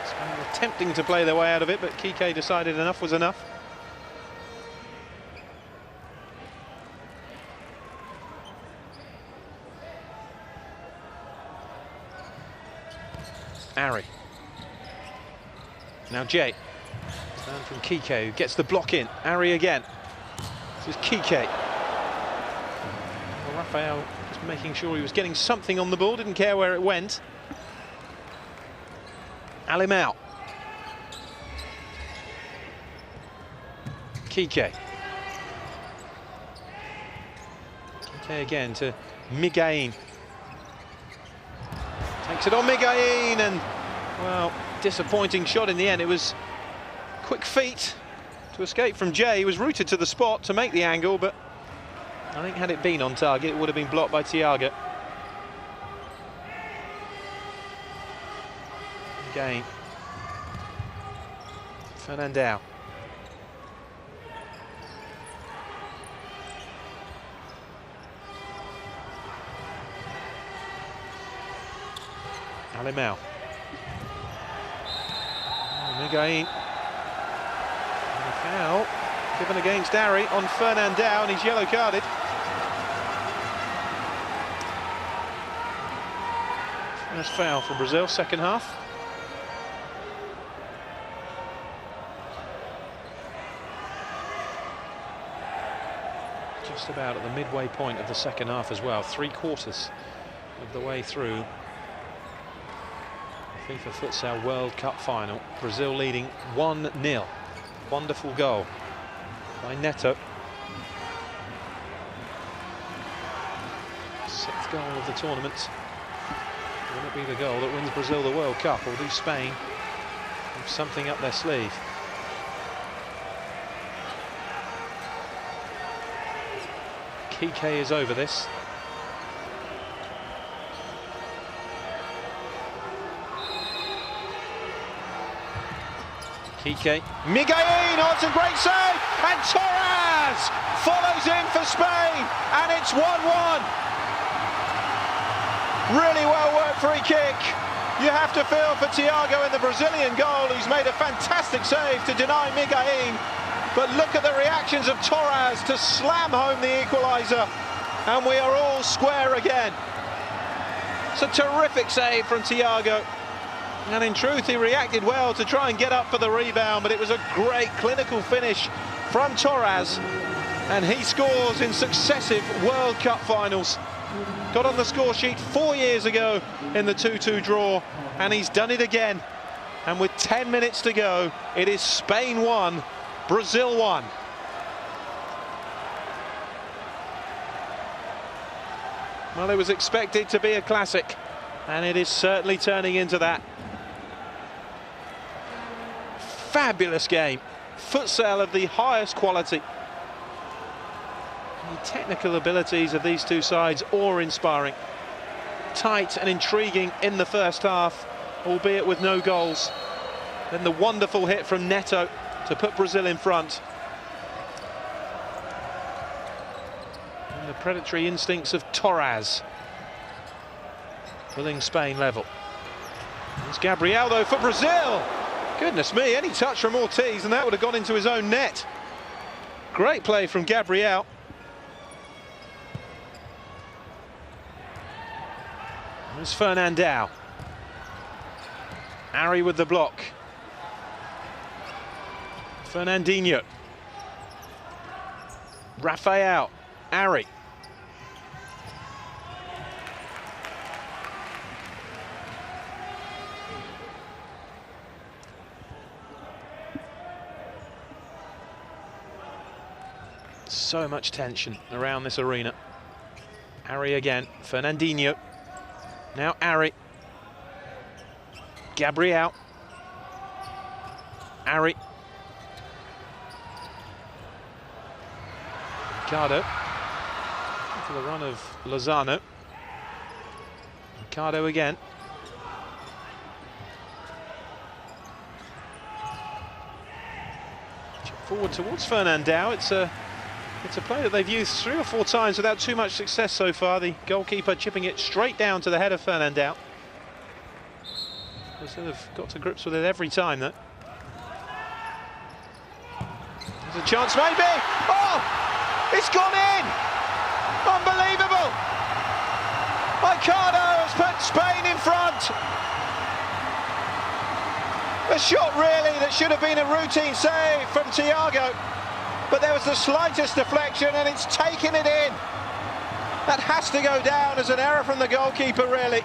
Spain were attempting to play their way out of it, but Kike decided enough was enough. Ari. Now Jay. Down from Kike, who gets the block in. Ari again. This is Kike. Well, Rafael just making sure he was getting something on the ball, didn't care where it went. Alimão. Kike. Kike again to Miguel. Takes it on Miguel, and, well, disappointing shot in the end. It was quick feet to escape from Jay. He was rooted to the spot to make the angle, but I think had it been on target, it would have been blocked by Thiago. Again. Fernandao. Alimão. Miguel. Foul given against Ari on Fernandao, and he's yellow carded. First foul for Brazil, second half. Just about at the midway point of the second half as well, 3/4 of the way through the FIFA Futsal World Cup final. Brazil leading 1-0. Wonderful goal by Neto. 6th goal of the tournament. Will it be the goal that wins Brazil the World Cup, or do Spain have something up their sleeve? Kike is over this. Kike. Miguel, oh, it's a great save, and Torres follows in for Spain, and it's 1-1. Really well worked free kick. You have to feel for Thiago in the Brazilian goal, who's made a fantastic save to deny Miguel. But look at the reactions of Torres to slam home the equaliser, and we are all square again. It's a terrific save from Thiago. And in truth, he reacted well to try and get up for the rebound, but it was a great clinical finish from Torres, and he scores in successive World Cup finals. Got on the score sheet 4 years ago in the 2-2 draw, and he's done it again. And with 10 minutes to go, it is Spain 1, Brazil 1. Well, it was expected to be a classic, and it is certainly turning into that. Fabulous game, futsal of the highest quality. The technical abilities of these two sides awe-inspiring. Tight and intriguing in the first half, albeit with no goals. Then the wonderful hit from Neto to put Brazil in front. And the predatory instincts of Torres pulling Spain level. It's Gabriel though for Brazil. Goodness me, any touch from Ortiz and that would have gone into his own net. Great play from Gabriel. There's Fernandao. Ari with the block. Fernandinho. Rafael. Ari. So much tension around this arena. Ari again. Fernandinho. Now Ari. Gabriel. Ari. Ricardo. For the run of Lozano. Ricardo again. Chip forward towards Fernandao. It's a play that they've used 3 or 4 times without too much success so far. The goalkeeper chipping it straight down to the head of Fernandao. They sort of got to grips with it every time, though. There's a chance, maybe. Oh, it's gone in. Unbelievable. Ricardo has put Spain in front. A shot really that should have been a routine save from Thiago. But there was the slightest deflection and it's taken it in. That has to go down as an error from the goalkeeper, really.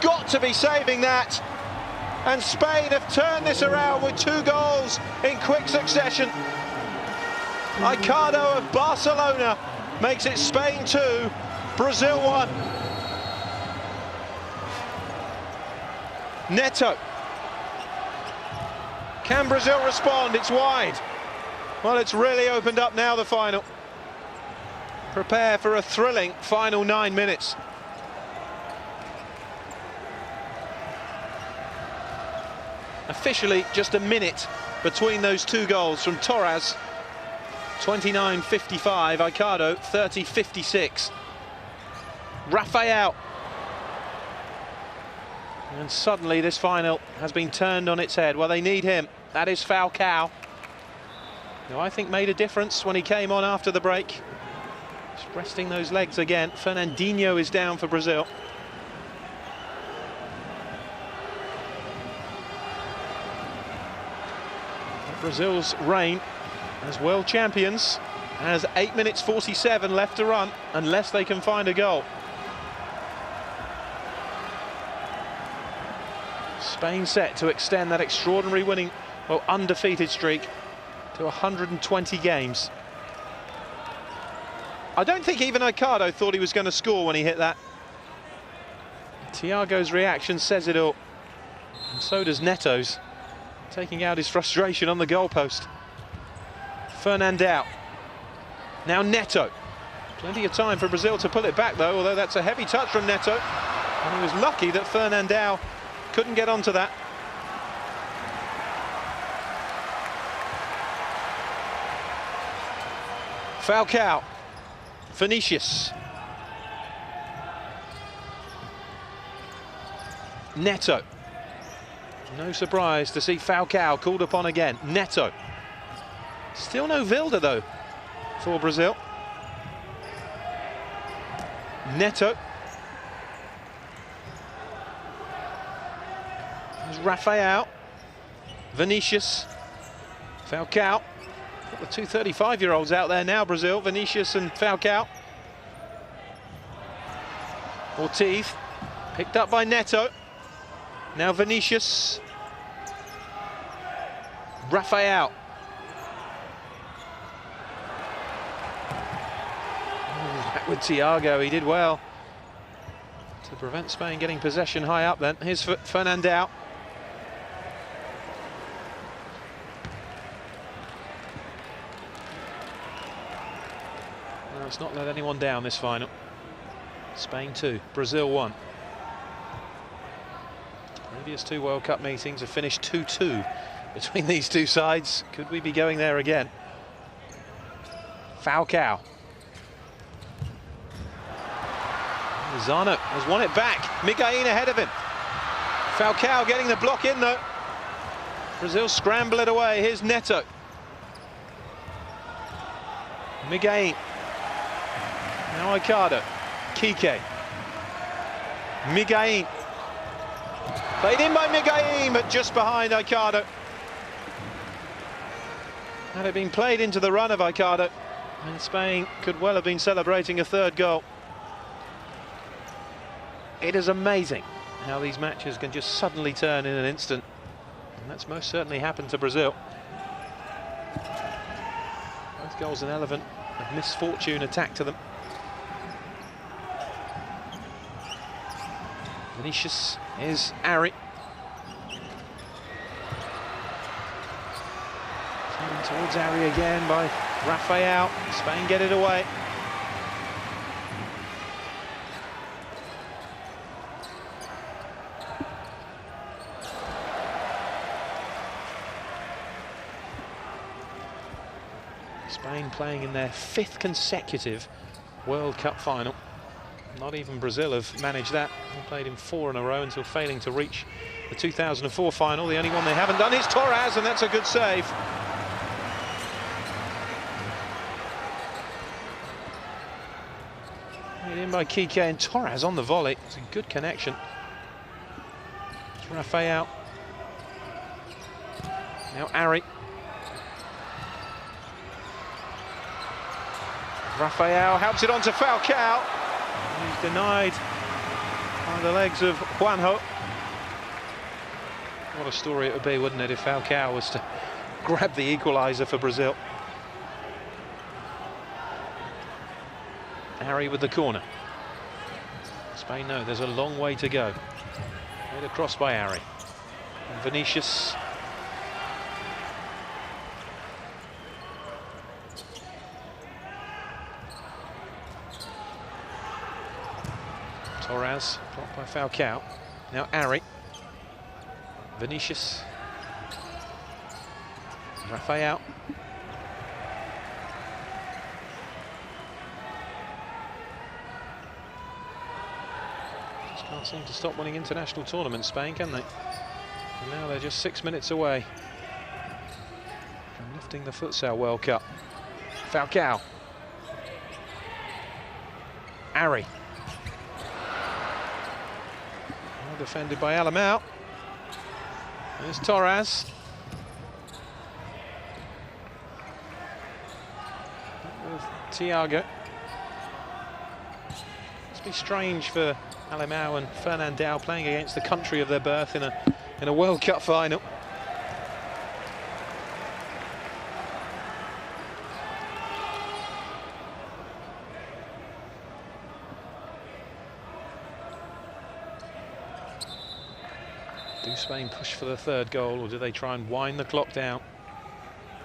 Got to be saving that. And Spain have turned this around with 2 goals in quick succession. Ricardo of Barcelona makes it Spain 2, Brazil 1. Neto. Can Brazil respond? It's wide. Well, it's really opened up now, the final. Prepare for a thrilling final 9 minutes. Officially, just a minute between those 2 goals from Torres, 29:55, Ricardo, 30:56. Rafael. And suddenly this final has been turned on its head. Well, they need him. That is Falcao, who I think made a difference when he came on after the break. Just resting those legs again. Fernandinho is down for Brazil. Brazil's reign as world champions has 8 minutes 47 left to run, unless they can find a goal. Spain set to extend that extraordinary winning, well, undefeated streak to 120 games. I don't think even Ricardo thought he was going to score when he hit that. Thiago's reaction says it all, and so does Neto's, taking out his frustration on the goalpost. Fernandao. Now Neto. Plenty of time for Brazil to pull it back, though, although that's a heavy touch from Neto. And he was lucky that Fernandao couldn't get onto that. Falcao. Vinicius. Neto. No surprise to see Falcao called upon again. Neto. Still no Vilda, though, for Brazil. Neto. There's Rafael. Vinicius. Falcao. Got the 2 35-year-olds out there now, Brazil. Vinicius and Falcao. Ortiz. Picked up by Neto. Now Vinicius. Rafael. Back with Thiago, he did well to prevent Spain getting possession high up then. Here's Fernandao. No, it's not let anyone down this final. Spain 2, Brazil 1. Previous 2 World Cup meetings have finished 2-2 between these 2 sides. Could we be going there again? Falcao. Lozano has won it back. Miguelin ahead of him. Falcao getting the block in, though. Brazil scramble it away. Here's Neto. Miguelin. Now Ricardo. Kike. Miguelín. Played in by Miguelín, but just behind Aicardo. Had it been played into the run of Aicardo, and Spain could well have been celebrating a third goal. It is amazing how these matches can just suddenly turn in an instant. And that's most certainly happened to Brazil. Both goals an element of misfortune attacked to them. Vinicius is Ari. Coming towards Ari again by Rafael. Spain get it away. Spain playing in their 5th consecutive World Cup final. Not even Brazil have managed that. They played in 4 in a row until failing to reach the 2004 final. The only one they haven't done is Torres, and that's a good save. Made in by Kike, and Torres on the volley. It's a good connection. It's Rafael. Now Ari. Rafael helps it on to Falcao. He's denied by the legs of Juanjo. What a story it would be, wouldn't it, if Falcao was to grab the equaliser for Brazil. Harry with the corner. Spain know there's a long way to go. Made across by Harry. And Vinicius. Torres, blocked by Falcao. Now Ari. Vinicius. Rafael. Just can't seem to stop winning international tournaments, Spain, can they? And now they're just 6 minutes away from lifting the Futsal World Cup. Falcao. Ari. Defended by Alamau. There's Torres. With Thiago. Must be strange for Alamau and Fernandao playing against the country of their birth in a World Cup final. Do Spain push for the 3rd goal, or do they try and wind the clock down?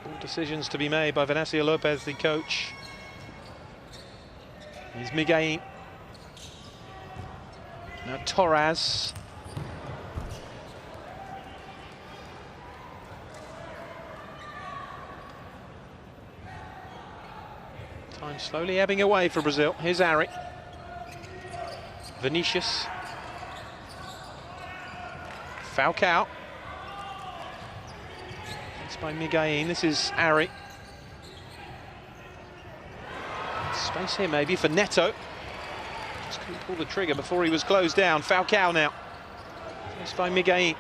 All decisions to be made by Venancio Lopez, the coach. Here's Miguelín. Now Torres. Time slowly ebbing away for Brazil. Here's Ari. Vinicius. Falcao. It's by Miguelín. This is Ari. Space here maybe for Neto. Just couldn't pull the trigger before he was closed down. Falcao now. It's by Miguelín.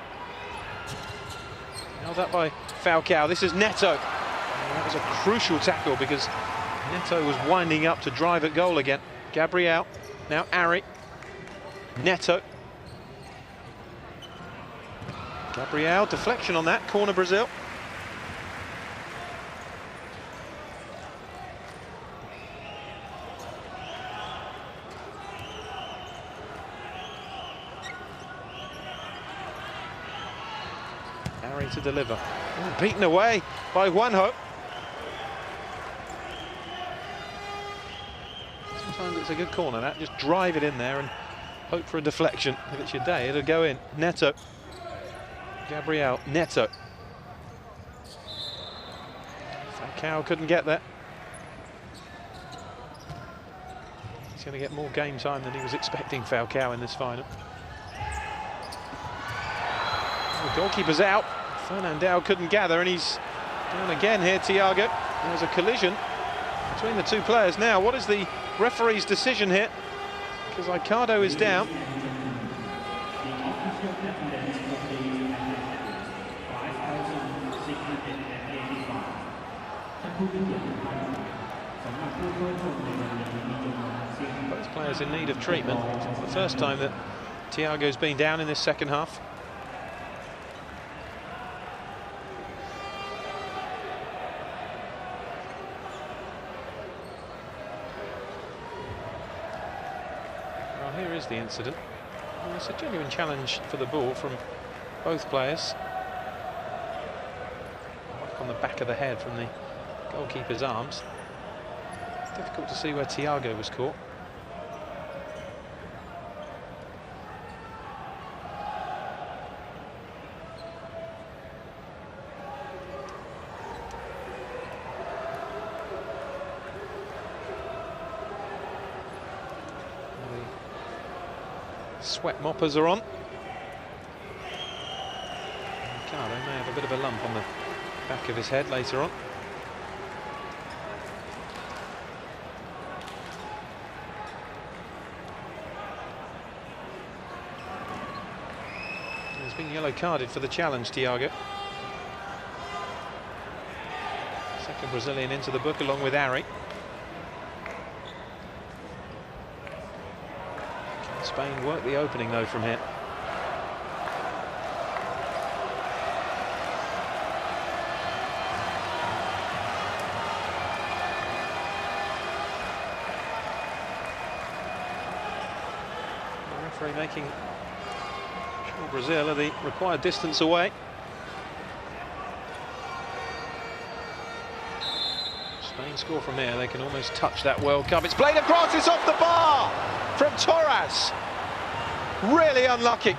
Held up by Falcao. This is Neto. And that was a crucial tackle because Neto was winding up to drive at goal again. Gabriel. Now Ari. Neto. Gabriel, deflection on that, corner Brazil. Harry to deliver. Oh, beaten away by Juanjo. Sometimes it's a good corner, that. Just drive it in there and hope for a deflection. If it's your day, it'll go in. Neto. Gabriel, Neto. Falcao couldn't get there. He's going to get more game time than he was expecting, Falcao, in this final. The goalkeeper's out. Fernandao couldn't gather, and he's down again here, Thiago. There's a collision between the two players. Now, what is the referee's decision here? Because Aicardo is down. Both players in need of treatment. It's the first time that Thiago's been down in this second half. Well, here is the incident. Well, it's a genuine challenge for the ball from both players. Whack on the back of the head from the goalkeeper's arms. Difficult to see where Thiago was caught. The sweat moppers are on. Ricardo may have a bit of a lump on the back of his head later on. He's been yellow carded for the challenge, Thiago. Second Brazilian into the book along with Ari. Can Spain work the opening though from here? The referee making sure Brazil are the required distance away. Spain score from here, they can almost touch that World Cup. It's played across, it's off the bar from Torres. Really unlucky.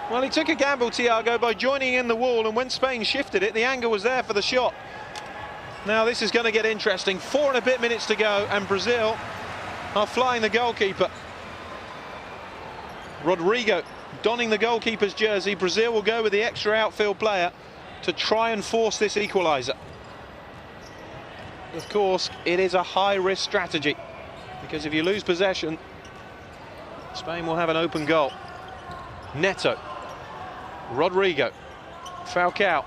Well, he took a gamble, Thiago, by joining in the wall, and when Spain shifted it, the angle was there for the shot. Now this is going to get interesting. 4 and a bit minutes to go, and Brazil are flying the goalkeeper. Rodrigo donning the goalkeeper's jersey. Brazil will go with the extra outfield player to try and force this equaliser. Of course, it is a high-risk strategy, because if you lose possession, Spain will have an open goal. Neto, Rodrigo, Falcao,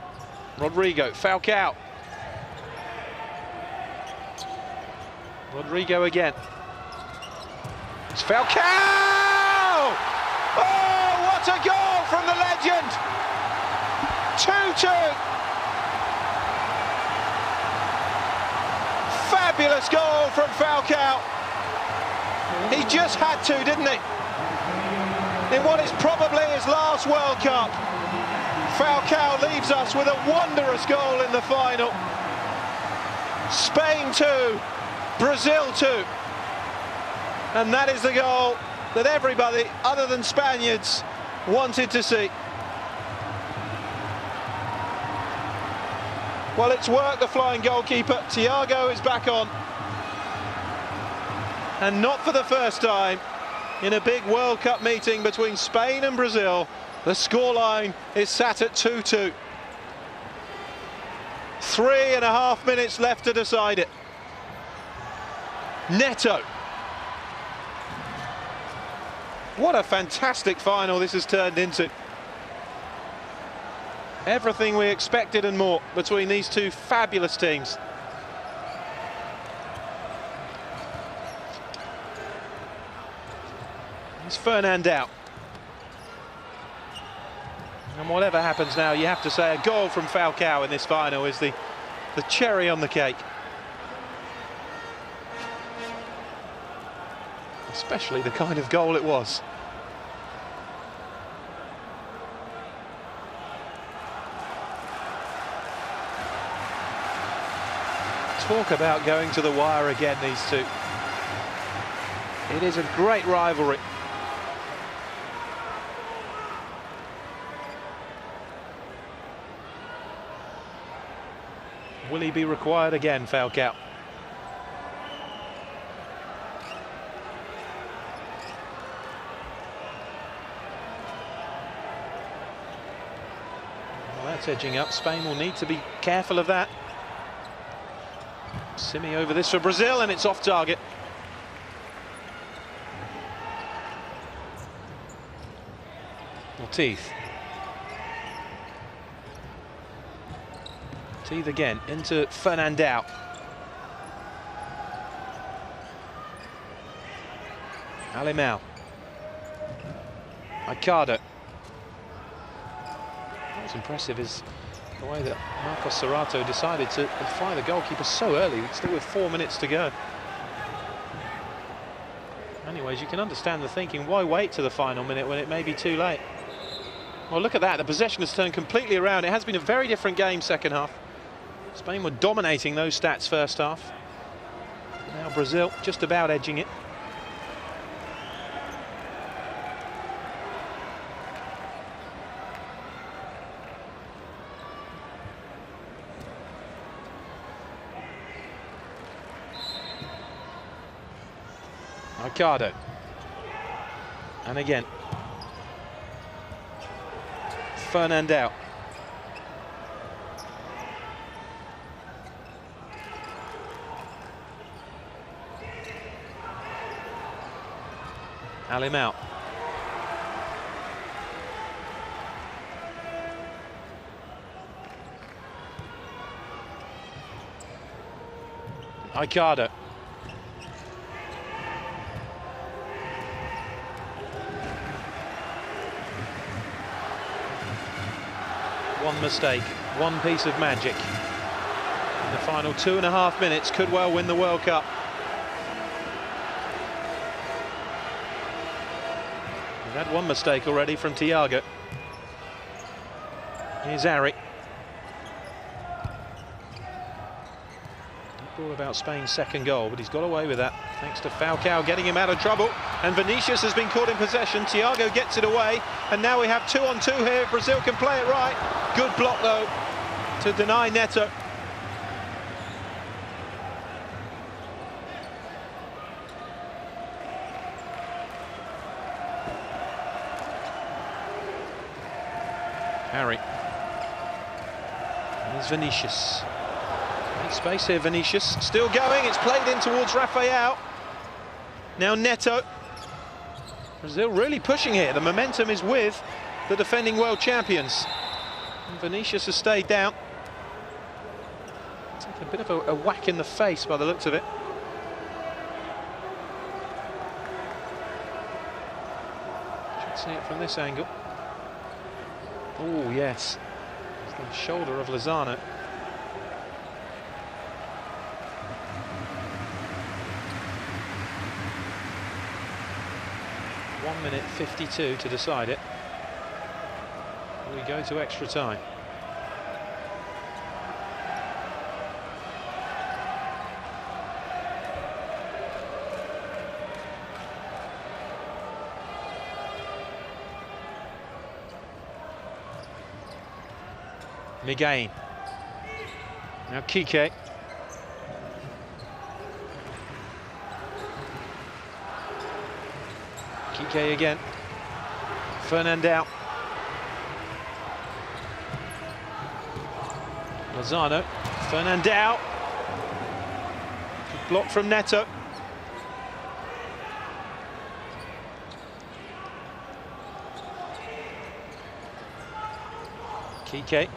Rodrigo, Falcao. Rodrigo again. It's Falcao! Oh, what a goal from the legend! 2-2. Fabulous goal from Falcao. He just had to, didn't he? In what is probably his last World Cup, Falcao leaves us with a wondrous goal in the final. Spain 2, Brazil 2. And that is the goal that everybody, other than Spaniards, wanted to see. Well, it's worked, the flying goalkeeper. Thiago is back on. And not for the first time in a big World Cup meeting between Spain and Brazil. The scoreline is sat at 2-2. 3.5 minutes left to decide it. Neto. What a fantastic final this has turned into. Everything we expected and more between these two fabulous teams. It's Fernand out. And whatever happens now, you have to say a goal from Falcao in this final is the cherry on the cake. Especially the kind of goal it was. Talk about going to the wire again, these two. It is a great rivalry. Will he be required again, Falcao? Well, that's edging up. Spain will need to be careful of that. Simi over this for Brazil, and it's off target. Teeth. Teeth again into Fernandao. Alimao. Ricardo. What's impressive is the way that Marcos Serrato decided to fire the goalkeeper so early, still with 4 minutes to go. Anyways, you can understand the thinking, why wait to the final minute when it may be too late? Well, look at that, the possession has turned completely around. It has been a very different game second half. Spain were dominating those stats first half. Now Brazil just about edging it. Ricardo. And again. Fernandao. Alimao. Ricardo. One mistake, one piece of magic. The final 2.5 minutes could well win the World Cup. We've had one mistake already from Thiago. Here's Ari. All about Spain's second goal, but he's got away with that thanks to Falcao getting him out of trouble. And Vinicius has been caught in possession. Thiago gets it away, and now we have 2-on-2 here. Brazil can play it right. Good block though to deny Neto. Harry. Here's Vinicius. Space here, Vinicius, still going, it's played in towards Rafael. Now Neto. Brazil really pushing here, the momentum is with the defending world champions. And Vinicius has stayed down. Taking a bit of a whack in the face by the looks of it. Should see it from this angle. Oh yes, it's the shoulder of Lozano. 1 minute 52 to decide it. We go to extra time. Miguel. Now Kike. Kike again. Fernandao. Lozano. Fernandao. Block from Neto. Kike.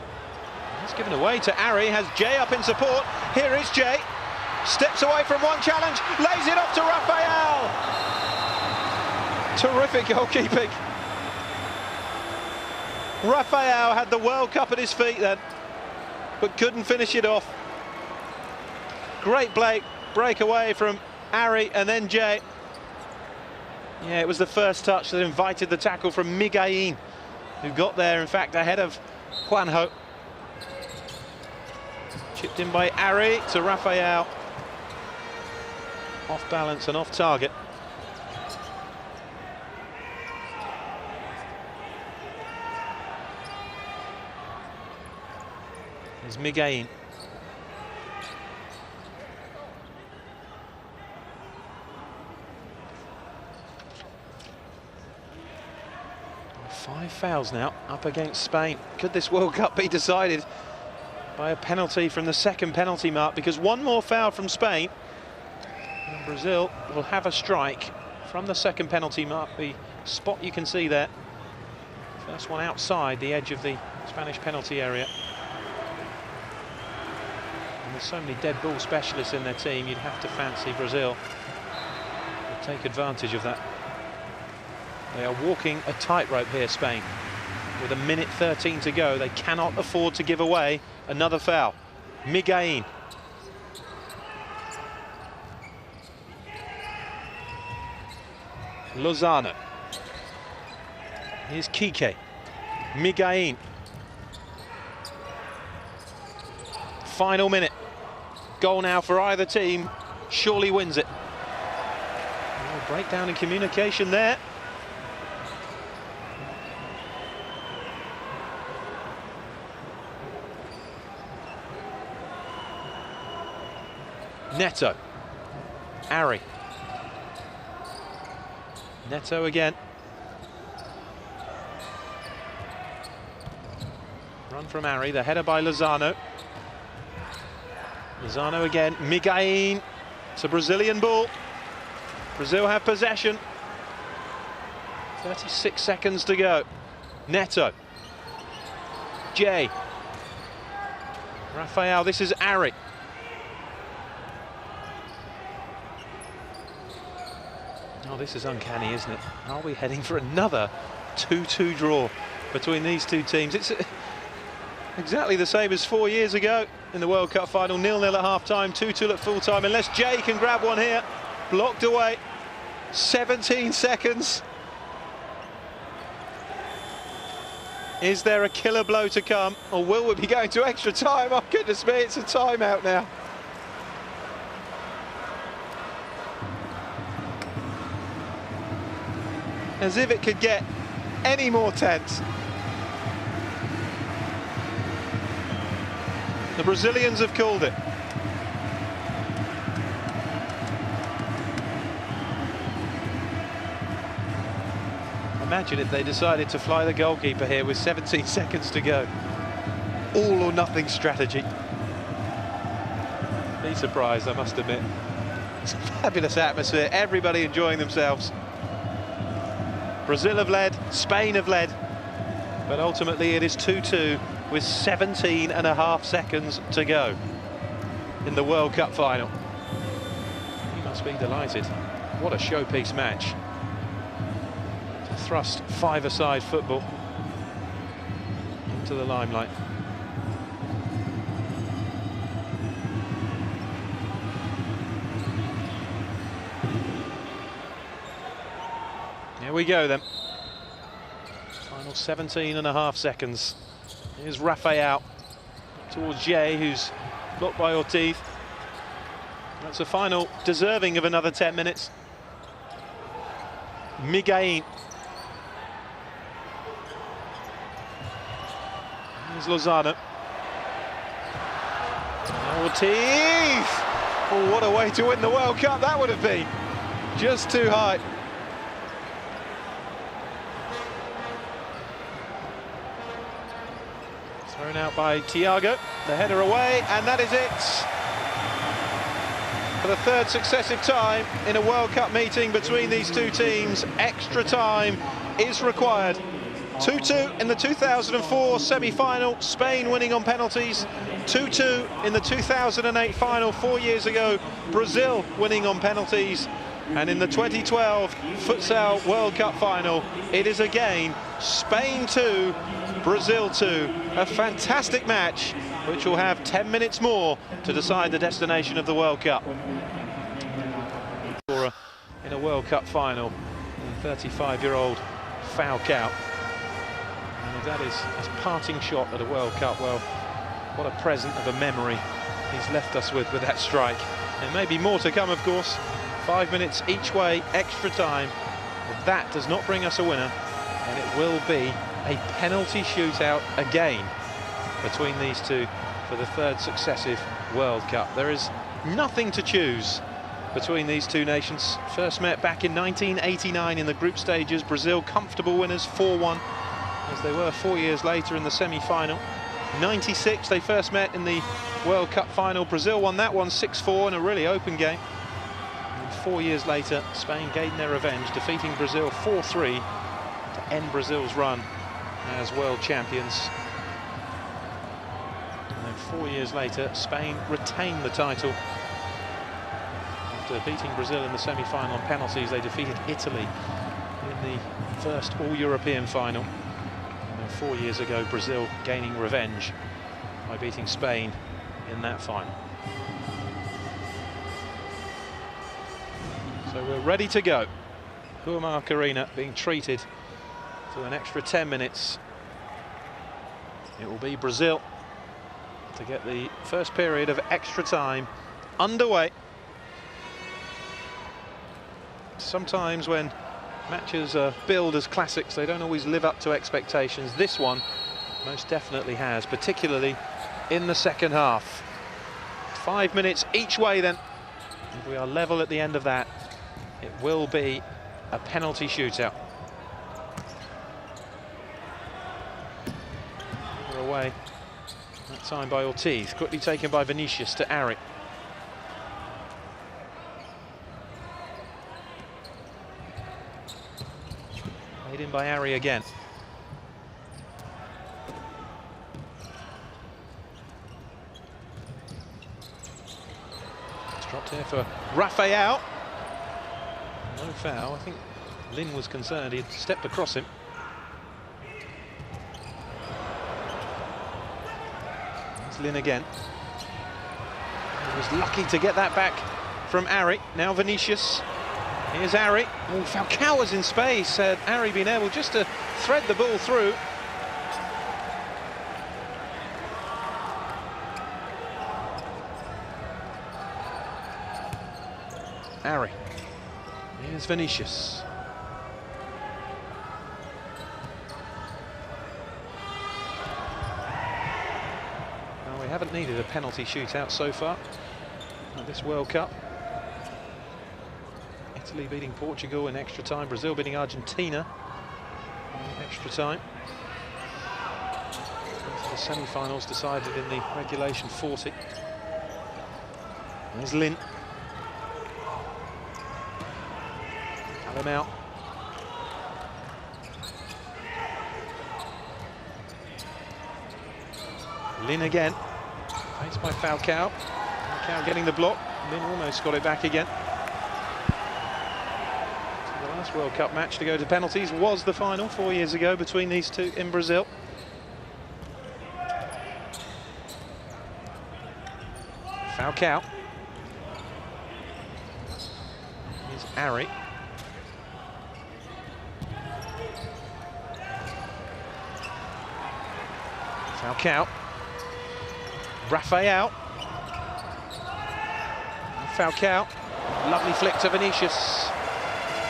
He's given away to Ari, has Jay up in support. Here is Jay. Steps away from one challenge, lays it off to Rafael. Terrific goalkeeping. Rafael had the World Cup at his feet then, but couldn't finish it off. Great break away from Ari and then Jay. Yeah, it was the first touch that invited the tackle from Miguel, who got there, in fact, ahead of Juanjo. Chipped in by Ari to Rafael. Off balance and off target. There's Miguel. Five fouls now up against Spain. Could this World Cup be decided by a penalty from the second penalty mark? Because one more foul from Spain and Brazil will have a strike from the second penalty mark. The spot you can see there First one outside the edge of the Spanish penalty area. And there's so many dead ball specialists in their team, you'd have to fancy Brazil will take advantage of that. They are walking a tightrope here, Spain. With a minute 13 to go, they cannot afford to give away another foul. Miguelín. Lozano. Here's Kike. Miguelín. Final minute. Goal now for either team. Surely wins it. Oh, breakdown in communication there. Neto. Ari. Neto again. Run from Ari, the header by Lozano. Lozano again, Miguelín. It's a Brazilian ball. Brazil have possession. 36 seconds to go. Neto. Jay. Rafael, this is Ari. Oh, this is uncanny, isn't it? Are we heading for another 2-2 draw between these two teams? It's exactly the same as 4 years ago in the World Cup final. 0-0 at half-time, 2-2 at full-time. Unless Jay can grab one here. Blocked away. 17 seconds. Is there a killer blow to come? Or will we be going to extra time? Oh, goodness me, it's a timeout now. As if it could get any more tense. The Brazilians have called it. Imagine if they decided to fly the goalkeeper here with 17 seconds to go. All or nothing strategy. Be surprised, I must admit. It's a fabulous atmosphere, everybody enjoying themselves. Brazil have led, Spain have led, but ultimately it is 2-2 with 17.5 seconds to go in the World Cup final. He must be delighted. What a showpiece match. To thrust five-a-side football into the limelight. Here we go then. Final 17.5 seconds. Here's Rafael towards Jay, who's blocked by Ortiz. That's a final deserving of another 10 minutes. Miguelín. Here's Lozano. Ortiz! Oh, what a way to win the World Cup that would have been. Just too high. Thrown out by Thiago, the header away, and that is it. For the third successive time in a World Cup meeting between these two teams, extra time is required. 2-2 in the 2004 semi-final, Spain winning on penalties. 2-2 in the 2008 final 4 years ago, Brazil winning on penalties. And in the 2012 Futsal World Cup final, it is again Spain 2, Brazil 2. A fantastic match, which will have 10 minutes more to decide the destination of the World Cup. In a World Cup final, 35-year-old Falcao. And if that is his parting shot at a World Cup, well, what a present of a memory he's left us with that strike. There may be more to come, of course. 5 minutes each way, extra time. But that does not bring us a winner, and it will be a penalty shootout again between these two for the third successive World Cup. There is nothing to choose between these two nations. First met back in 1989 in the group stages. Brazil comfortable winners 4-1, as they were 4 years later in the semi-final. 96 they first met in the World Cup final. Brazil won that one 6-4 in a really open game. And 4 years later, Spain gained their revenge, defeating Brazil 4-3 to end Brazil's run as world champions. And then 4 years later, Spain retained the title. After beating Brazil in the semi-final on penalties, they defeated Italy in the first all-European final. And then 4 years ago, Brazil gaining revenge by beating Spain in that final. So we're ready to go. Huamark Arena being treated to an extra 10 minutes. It will be Brazil to get the first period of extra time underway. Sometimes when matches are billed as classics, they don't always live up to expectations. This one most definitely has, particularly in the second half. 5 minutes each way then. If we are level at the end of that, it will be a penalty shootout. We're away. That time by Ortiz, quickly taken by Vinicius to Ari. Made in by Ari again. It's dropped here for Rafael. No foul. I think Lin was concerned he had stepped across him. There's Lin again. He was lucky to get that back from Ari. Now Vinicius. Here's Ari. Oh, Falcao was in space. Had Ari been able just to thread the ball through. Ari. Here's Vinicius. Now, we haven't needed a penalty shootout so far at this World Cup. Italy beating Portugal in extra time, Brazil beating Argentina in extra time. The semi-finals decided in the regulation 40. There's Lin. Him out. Lin again. Faced by Falcao. Falcao getting the block. Lin almost got it back again. So the last World Cup match to go to penalties was the final 4 years ago between these two in Brazil. Falcao. Here's Ari. Falcao. Rafael. Falcao. Lovely flick to Vinicius.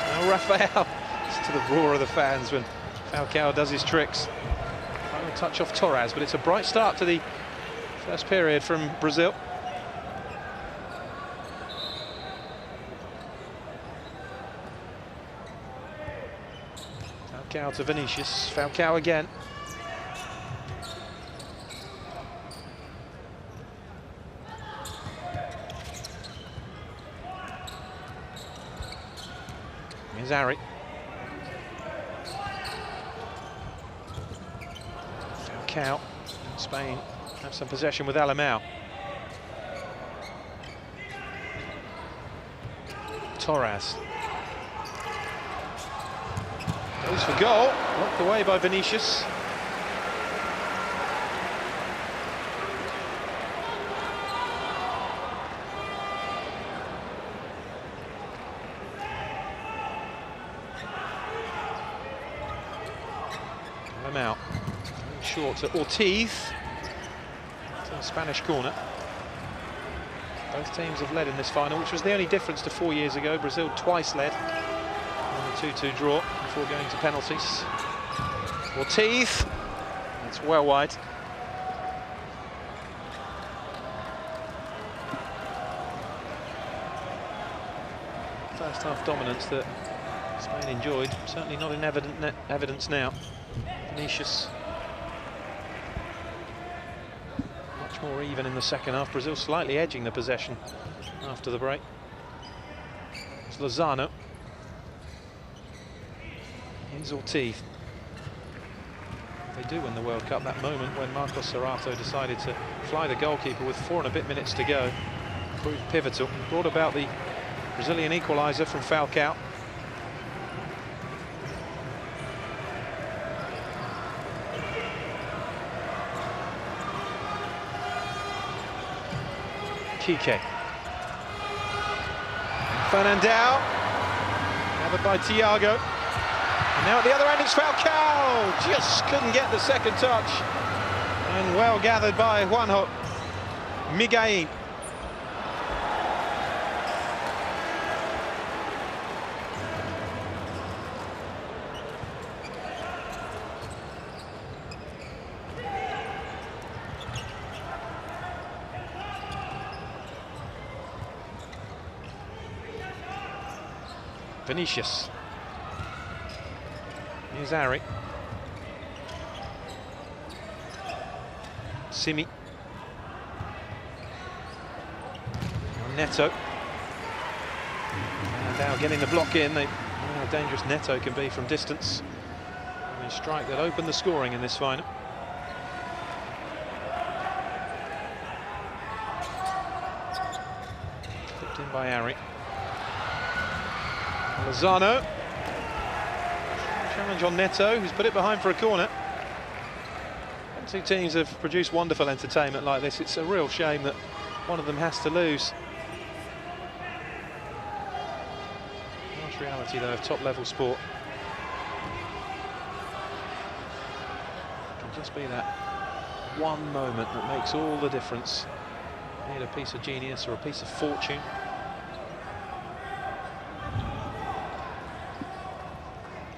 Now Rafael. It's to the roar of the fans when Falcao does his tricks. Final touch off Torres, but it's a bright start to the first period from Brazil. Falcao to Vinicius. Falcao again. Here's Ari. Falcao. Spain have some possession with Alemão. Torres. Goes for goal. Blocked away by Vinicius. Out. Short to Ortiz. To the Spanish corner. Both teams have led in this final, which was the only difference to 4 years ago. Brazil twice led on the 2-2 draw before going to penalties. Ortiz. It's well wide. First half dominance that Spain enjoyed, certainly not in evidence now. Vinicius much more even in the second half. Brazil slightly edging the possession after the break. It's Lozano. Here's Ortiz. They do win the World Cup. That moment when Marcos Serrato decided to fly the goalkeeper with 4 and a bit minutes to go proved pivotal. Brought about the Brazilian equaliser from Falcao. Kike. Fernandao. Gathered by Thiago. And now at the other end it's Falcao. Just couldn't get the second touch. And well gathered by Juanjo Miguel. Vinicius. Here's Ari. Simi. Neto. And now getting the block in. How dangerous Neto can be from distance. And a strike that opened the scoring in this final. Flipped in by Ari. Lozano. Challenge on Neto, who's put it behind for a corner. Two teams have produced wonderful entertainment like this. It's a real shame that one of them has to lose. Harsh reality, though, of top-level sport. It can just be that one moment that makes all the difference. You need a piece of genius or a piece of fortune.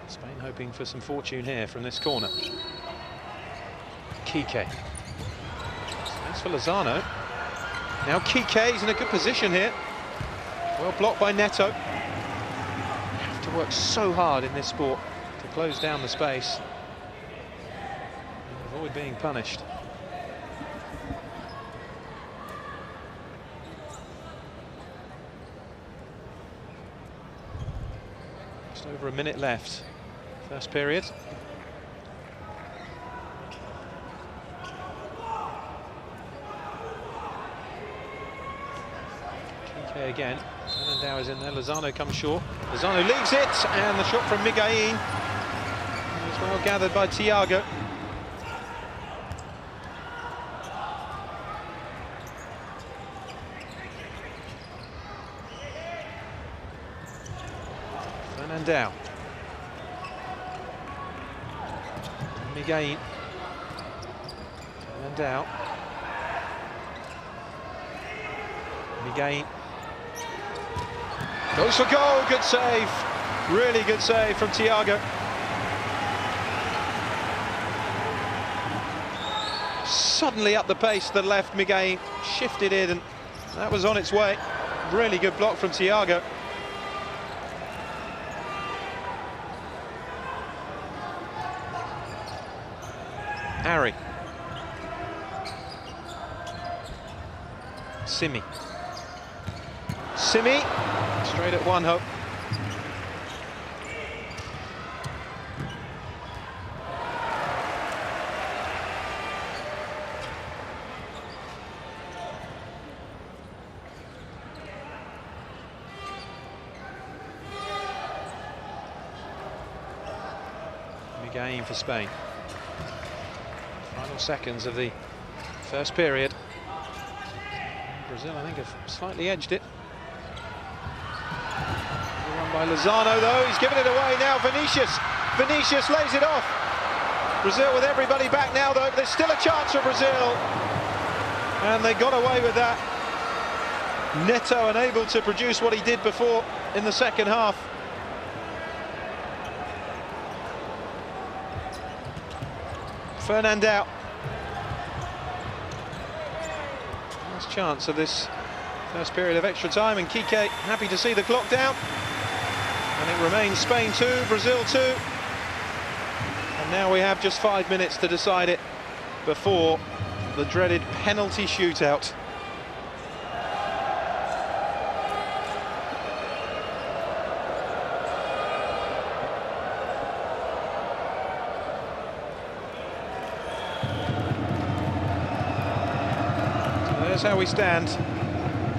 Spain hoping for some fortune here from this corner. Kike. Space for Lozano. Now Kike is in a good position here. Well blocked by Neto. You have to work so hard in this sport to close down the space and avoid being punished. Just over a minute left. First period. Kike again. Fernandao is in there. Lozano comes short. Lozano leaves it, and the shot from Miguel is well gathered by Thiago. Fernandao. Miguel. Fernandao. Miguel. Goes for goal, good save. Really good save from Thiago. Suddenly up the pace to the left, Miguel shifted in and that was on its way. Really good block from Thiago. Ari. Simi. Simi, straight at Juanjo. Miguel for Spain. Final seconds of the first period. Brazil, I think, have slightly edged it. Run by Lozano, though. He's given it away now. Vinicius lays it off. Brazil with everybody back now, though. There's still a chance for Brazil. And they got away with that. Neto unable to produce what he did before in the second half. Fernandao. Last chance of this first period of extra time, and Kike happy to see the clock down. And it remains Spain 2, Brazil 2. And now we have just 5 minutes to decide it before the dreaded penalty shootout. Here's how we stand.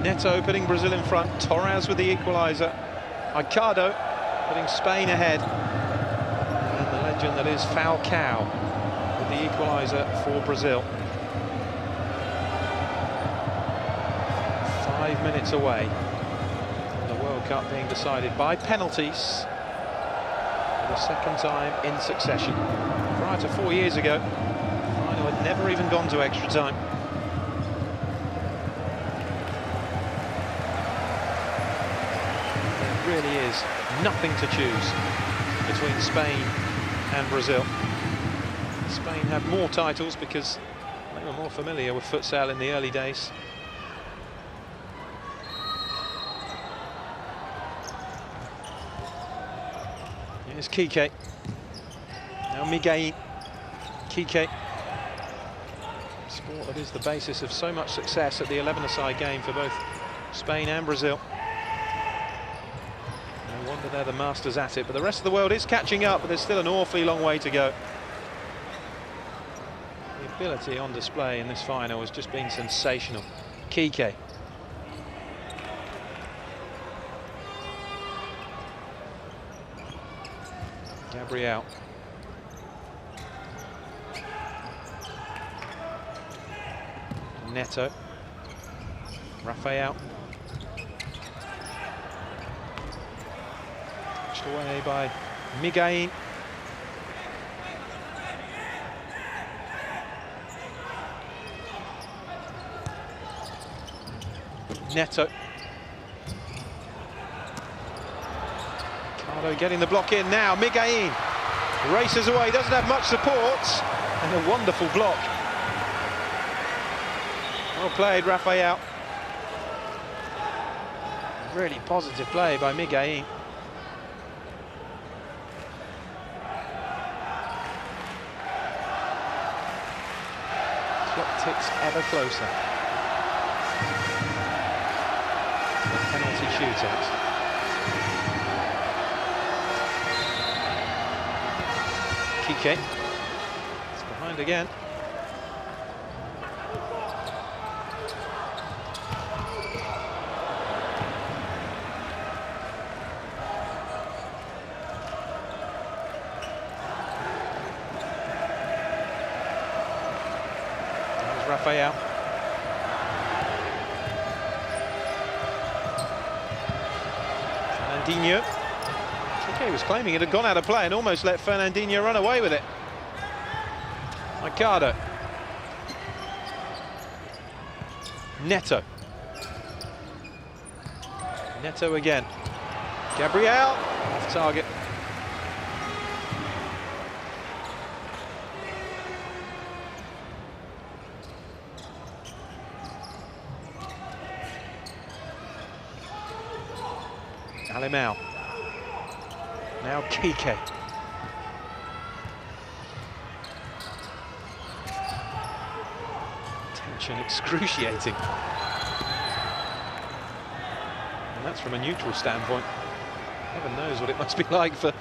Neto putting Brazil in front. Torres with the equaliser. Ricardo putting Spain ahead. And the legend that is Falcao with the equaliser for Brazil. 5 minutes away. The World Cup being decided by penalties for the second time in succession. Prior to 4 years ago, the final had never even gone to extra time. There really is nothing to choose between Spain and Brazil. Spain had more titles because they were more familiar with futsal in the early days. Here's Kike. Now Miguel. Kike. Sport that is the basis of so much success at the 11-a-side game for both Spain and Brazil. No wonder they're the masters at it, but the rest of the world is catching up, but there's still an awfully long way to go. The ability on display in this final has just been sensational. Kike. Gabriel. Neto. Rafael. Pushed away by Miguel. Neto. Ricardo getting the block in now. Miguel races away, doesn't have much support, and a wonderful block. Well played, Rafael. Really positive play by Miguel. Clock ticks ever closer. The penalty shootout. Kike. It's behind again. There's Rafael. Fernandinho. Kike was claiming it had gone out of play and almost let Fernandinho run away with it. Ricardo. Neto. Neto again. Gabriel. Off target. Alimao. Now Kike. Tension excruciating. And that's from a neutral standpoint. Heaven knows what it must be like for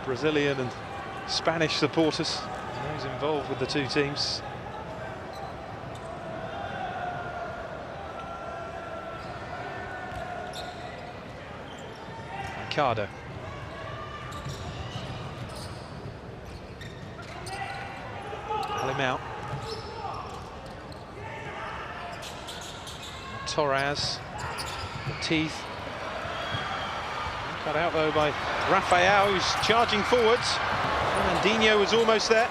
Brazilian and Spanish supporters, those involved with the two teams. Ricardo. Alimao. Torres. The teeth. Cut out though by Rafael, who's charging forwards. Fernandinho was almost there.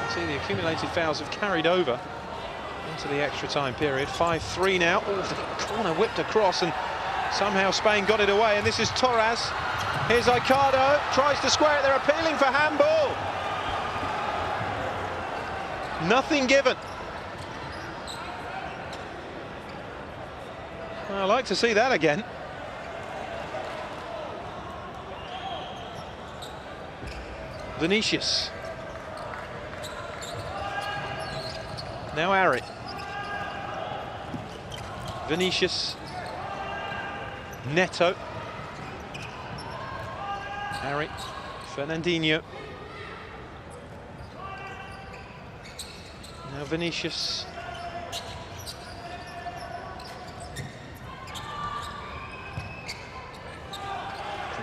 You see the accumulated fouls have carried over into the extra time period. 5-3 now. Oh, the corner whipped across and somehow Spain got it away, and this is Torres. Here's Ricardo, tries to square it, they're appealing for handball. Nothing given. Well, I'd like to see that again. Vinicius. Now Ari. Vinicius. Neto. Ari. Fernandinho. Now Vinicius.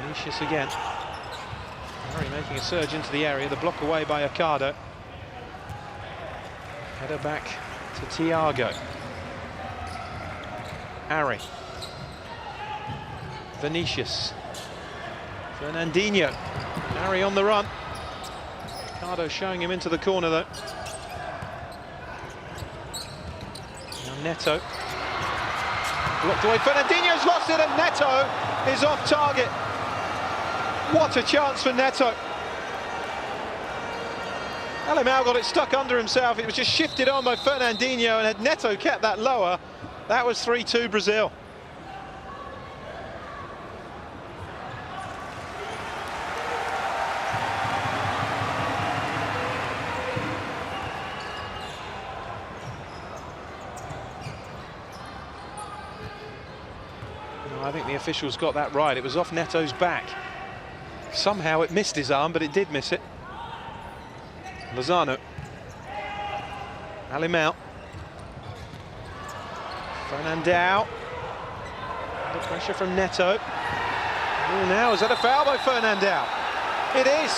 Vinicius again. Harry making a surge into the area, the block away by Ocado. Header back to Thiago. Harry. Vinicius. Fernandinho. Harry on the run. Ocado showing him into the corner though. Now Neto. Blocked away. Fernandinho's lost it and Neto is off target. What a chance for Neto. Alemão got it stuck under himself. It was just shifted on by Fernandinho, and had Neto kept that lower, that was 3-2 Brazil. I think the officials got that right. It was off Neto's back. Somehow it missed his arm, but it did miss it. Lozano. Alemão. Fernandão. The pressure from Neto. Oh, now is that a foul by Fernandão? It is.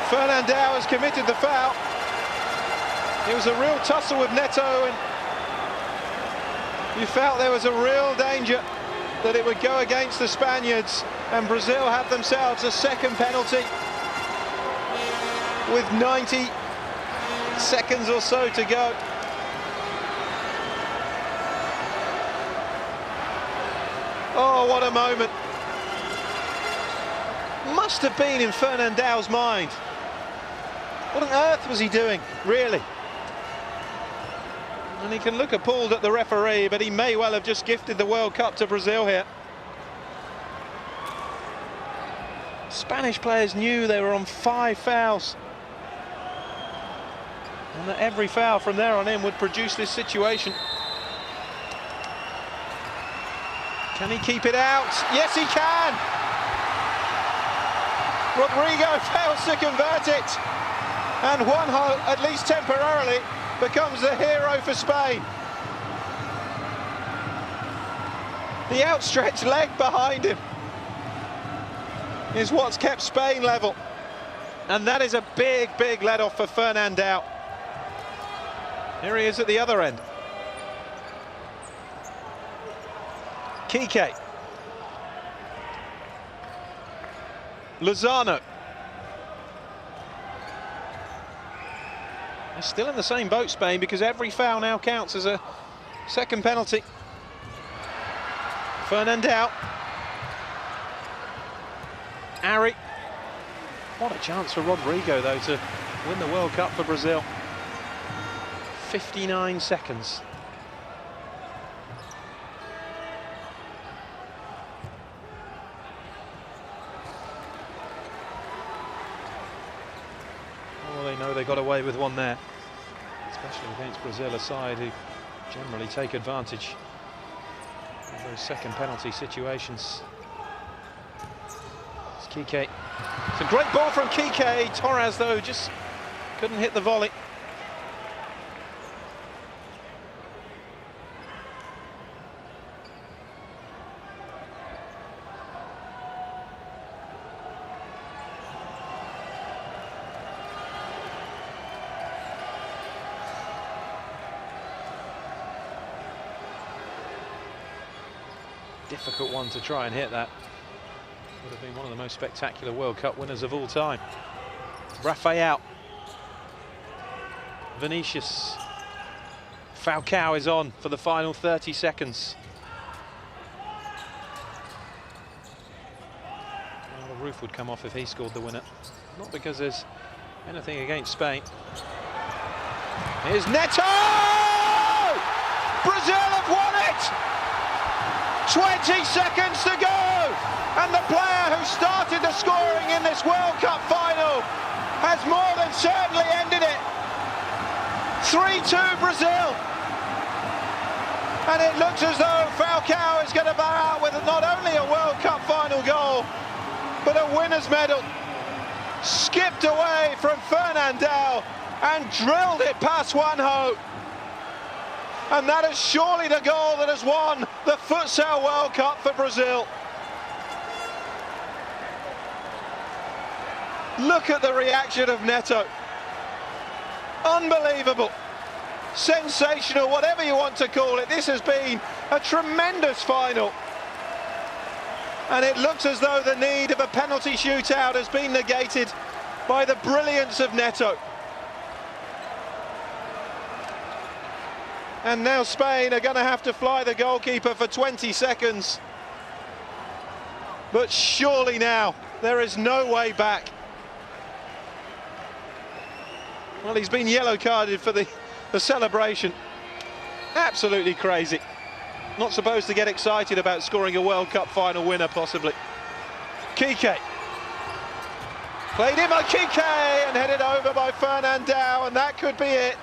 Fernandão has committed the foul. It was a real tussle with Neto, and you felt there was a real danger that it would go against the Spaniards, and Brazil had themselves a second penalty with 90 seconds or so to go. Oh, what a moment. Must have been in Fernandão's mind. What on earth was he doing, really? And he can look appalled at the referee, but he may well have just gifted the World Cup to Brazil here. Spanish players knew they were on 5 fouls, and that every foul from there on in would produce this situation. Can he keep it out? Yes, he can! Rodrigo fails to convert it, and Juanjo, at least temporarily, becomes the hero for Spain. The outstretched leg behind him is what's kept Spain level, and that is a big, big let-off for Fernandão. Here he is at the other end. Kike. Lozano. They're still in the same boat, Spain, because every foul now counts as a second penalty. Fernandão. Harry. What a chance for Rodrigo, though, to win the World Cup for Brazil. 59 seconds. Oh, they know they got away with one there, especially against Brazil, a side who generally take advantage of those second penalty situations. It's Kike. It's a great ball from Kike. Torres, though, just couldn't hit the volley. Difficult one to try and hit that. Would have been one of the most spectacular World Cup winners of all time. Rafael. Vinicius. Falcao is on for the final 30 seconds. Well, the roof would come off if he scored the winner. Not because there's anything against Spain. Here's Neto! Brazil have won it! 20 seconds to go, and the player who started the scoring in this World Cup final has more than certainly ended it. 3-2 Brazil, and it looks as though Falcao is going to bow out with not only a World Cup final goal, but a winner's medal. skipped away from Fernandao and drilled it past Juanjo. And that is surely the goal that has won the Futsal World Cup for Brazil. Look at the reaction of Neto. Unbelievable. Sensational, whatever you want to call it. This has been a tremendous final. And it looks as though the need of a penalty shootout has been negated by the brilliance of Neto. And now Spain are going to have to fly the goalkeeper for 20 seconds. But surely now, there is no way back. Well, he's been yellow carded for the celebration. Absolutely crazy. Not supposed to get excited about scoring a World Cup final winner, possibly. Kike. Played in by Kike and headed over by Fernandao, and that could be it.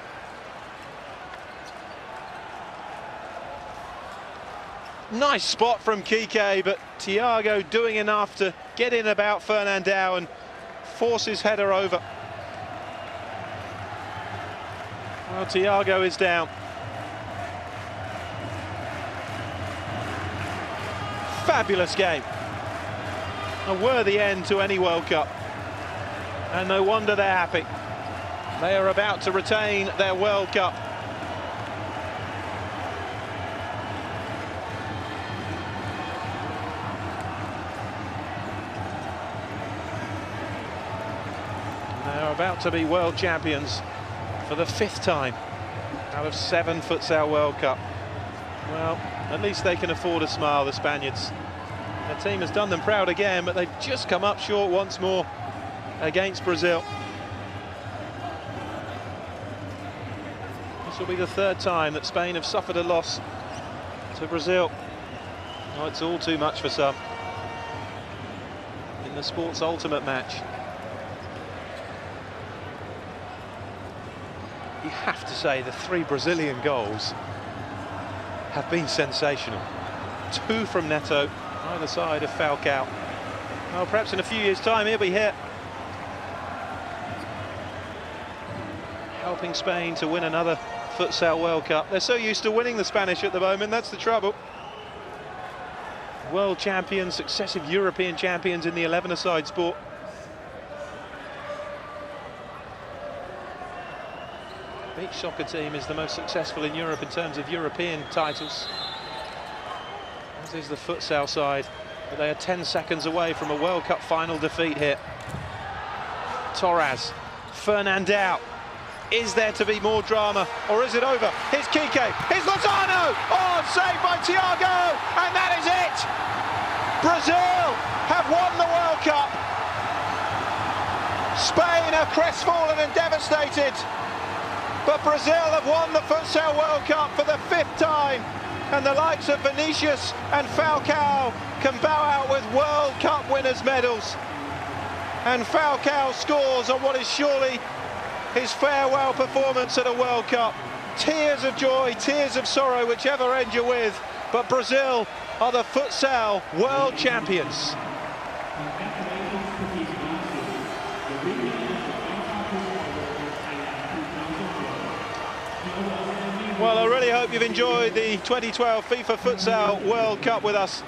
Nice spot from Kike, but Thiago doing enough to get in about Fernandao and force his header over. Well, Thiago is down. Fabulous game. A worthy end to any World Cup. And no wonder they're happy. They are about to retain their World Cup. They're about to be world champions for the 5th time out of 7 Futsal World Cup. Well, at least they can afford a smile, the Spaniards. Their team has done them proud again, but they've just come up short once more against Brazil. This will be the 3rd time that Spain have suffered a loss to Brazil. Oh, it's all too much for some in the sport's ultimate match. You have to say the 3 Brazilian goals have been sensational. 2 from Neto, either side of Falcao. Well, perhaps in a few years' time he'll be here, helping Spain to win another Futsal World Cup. They're so used to winning the Spanish at the moment, that's the trouble. World champions, successive European champions in the 11-a-side sport. Beach soccer team is the most successful in Europe in terms of European titles, as is the futsal side, but they are 10 seconds away from a World Cup final defeat here. Torres, Fernandao. Is there to be more drama, or is it over? Here's Kike, here's Lozano! Oh, saved by Thiago, and that is it! Brazil have won the World Cup. Spain are crestfallen and devastated. But Brazil have won the Futsal World Cup for the 5th time, and the likes of Vinicius and Falcao can bow out with World Cup winners' medals. And Falcao scores on what is surely his farewell performance at a World Cup. Tears of joy, tears of sorrow, whichever end you're with, but Brazil are the Futsal World Champions. Well, I really hope you've enjoyed the 2012 FIFA Futsal World Cup with us.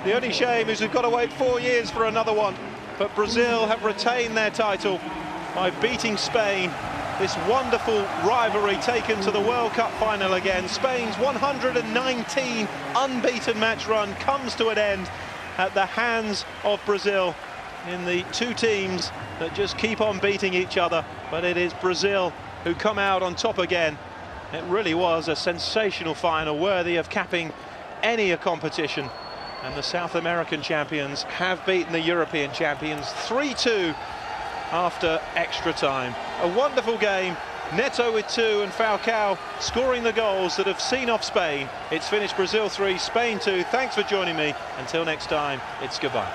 The only shame is we've got to wait 4 years for another one. But Brazil have retained their title by beating Spain. This wonderful rivalry taken to the World Cup final again. Spain's 119 unbeaten match run comes to an end at the hands of Brazil in the 2 teams that just keep on beating each other. But it is Brazil who come out on top again. It really was a sensational final, worthy of capping any competition. And the South American champions have beaten the European champions 3-2 after extra time. A wonderful game. Neto with 2 and Falcao scoring the goals that have seen off Spain. It's finished Brazil 3, Spain 2. Thanks for joining me. Until next time, it's goodbye.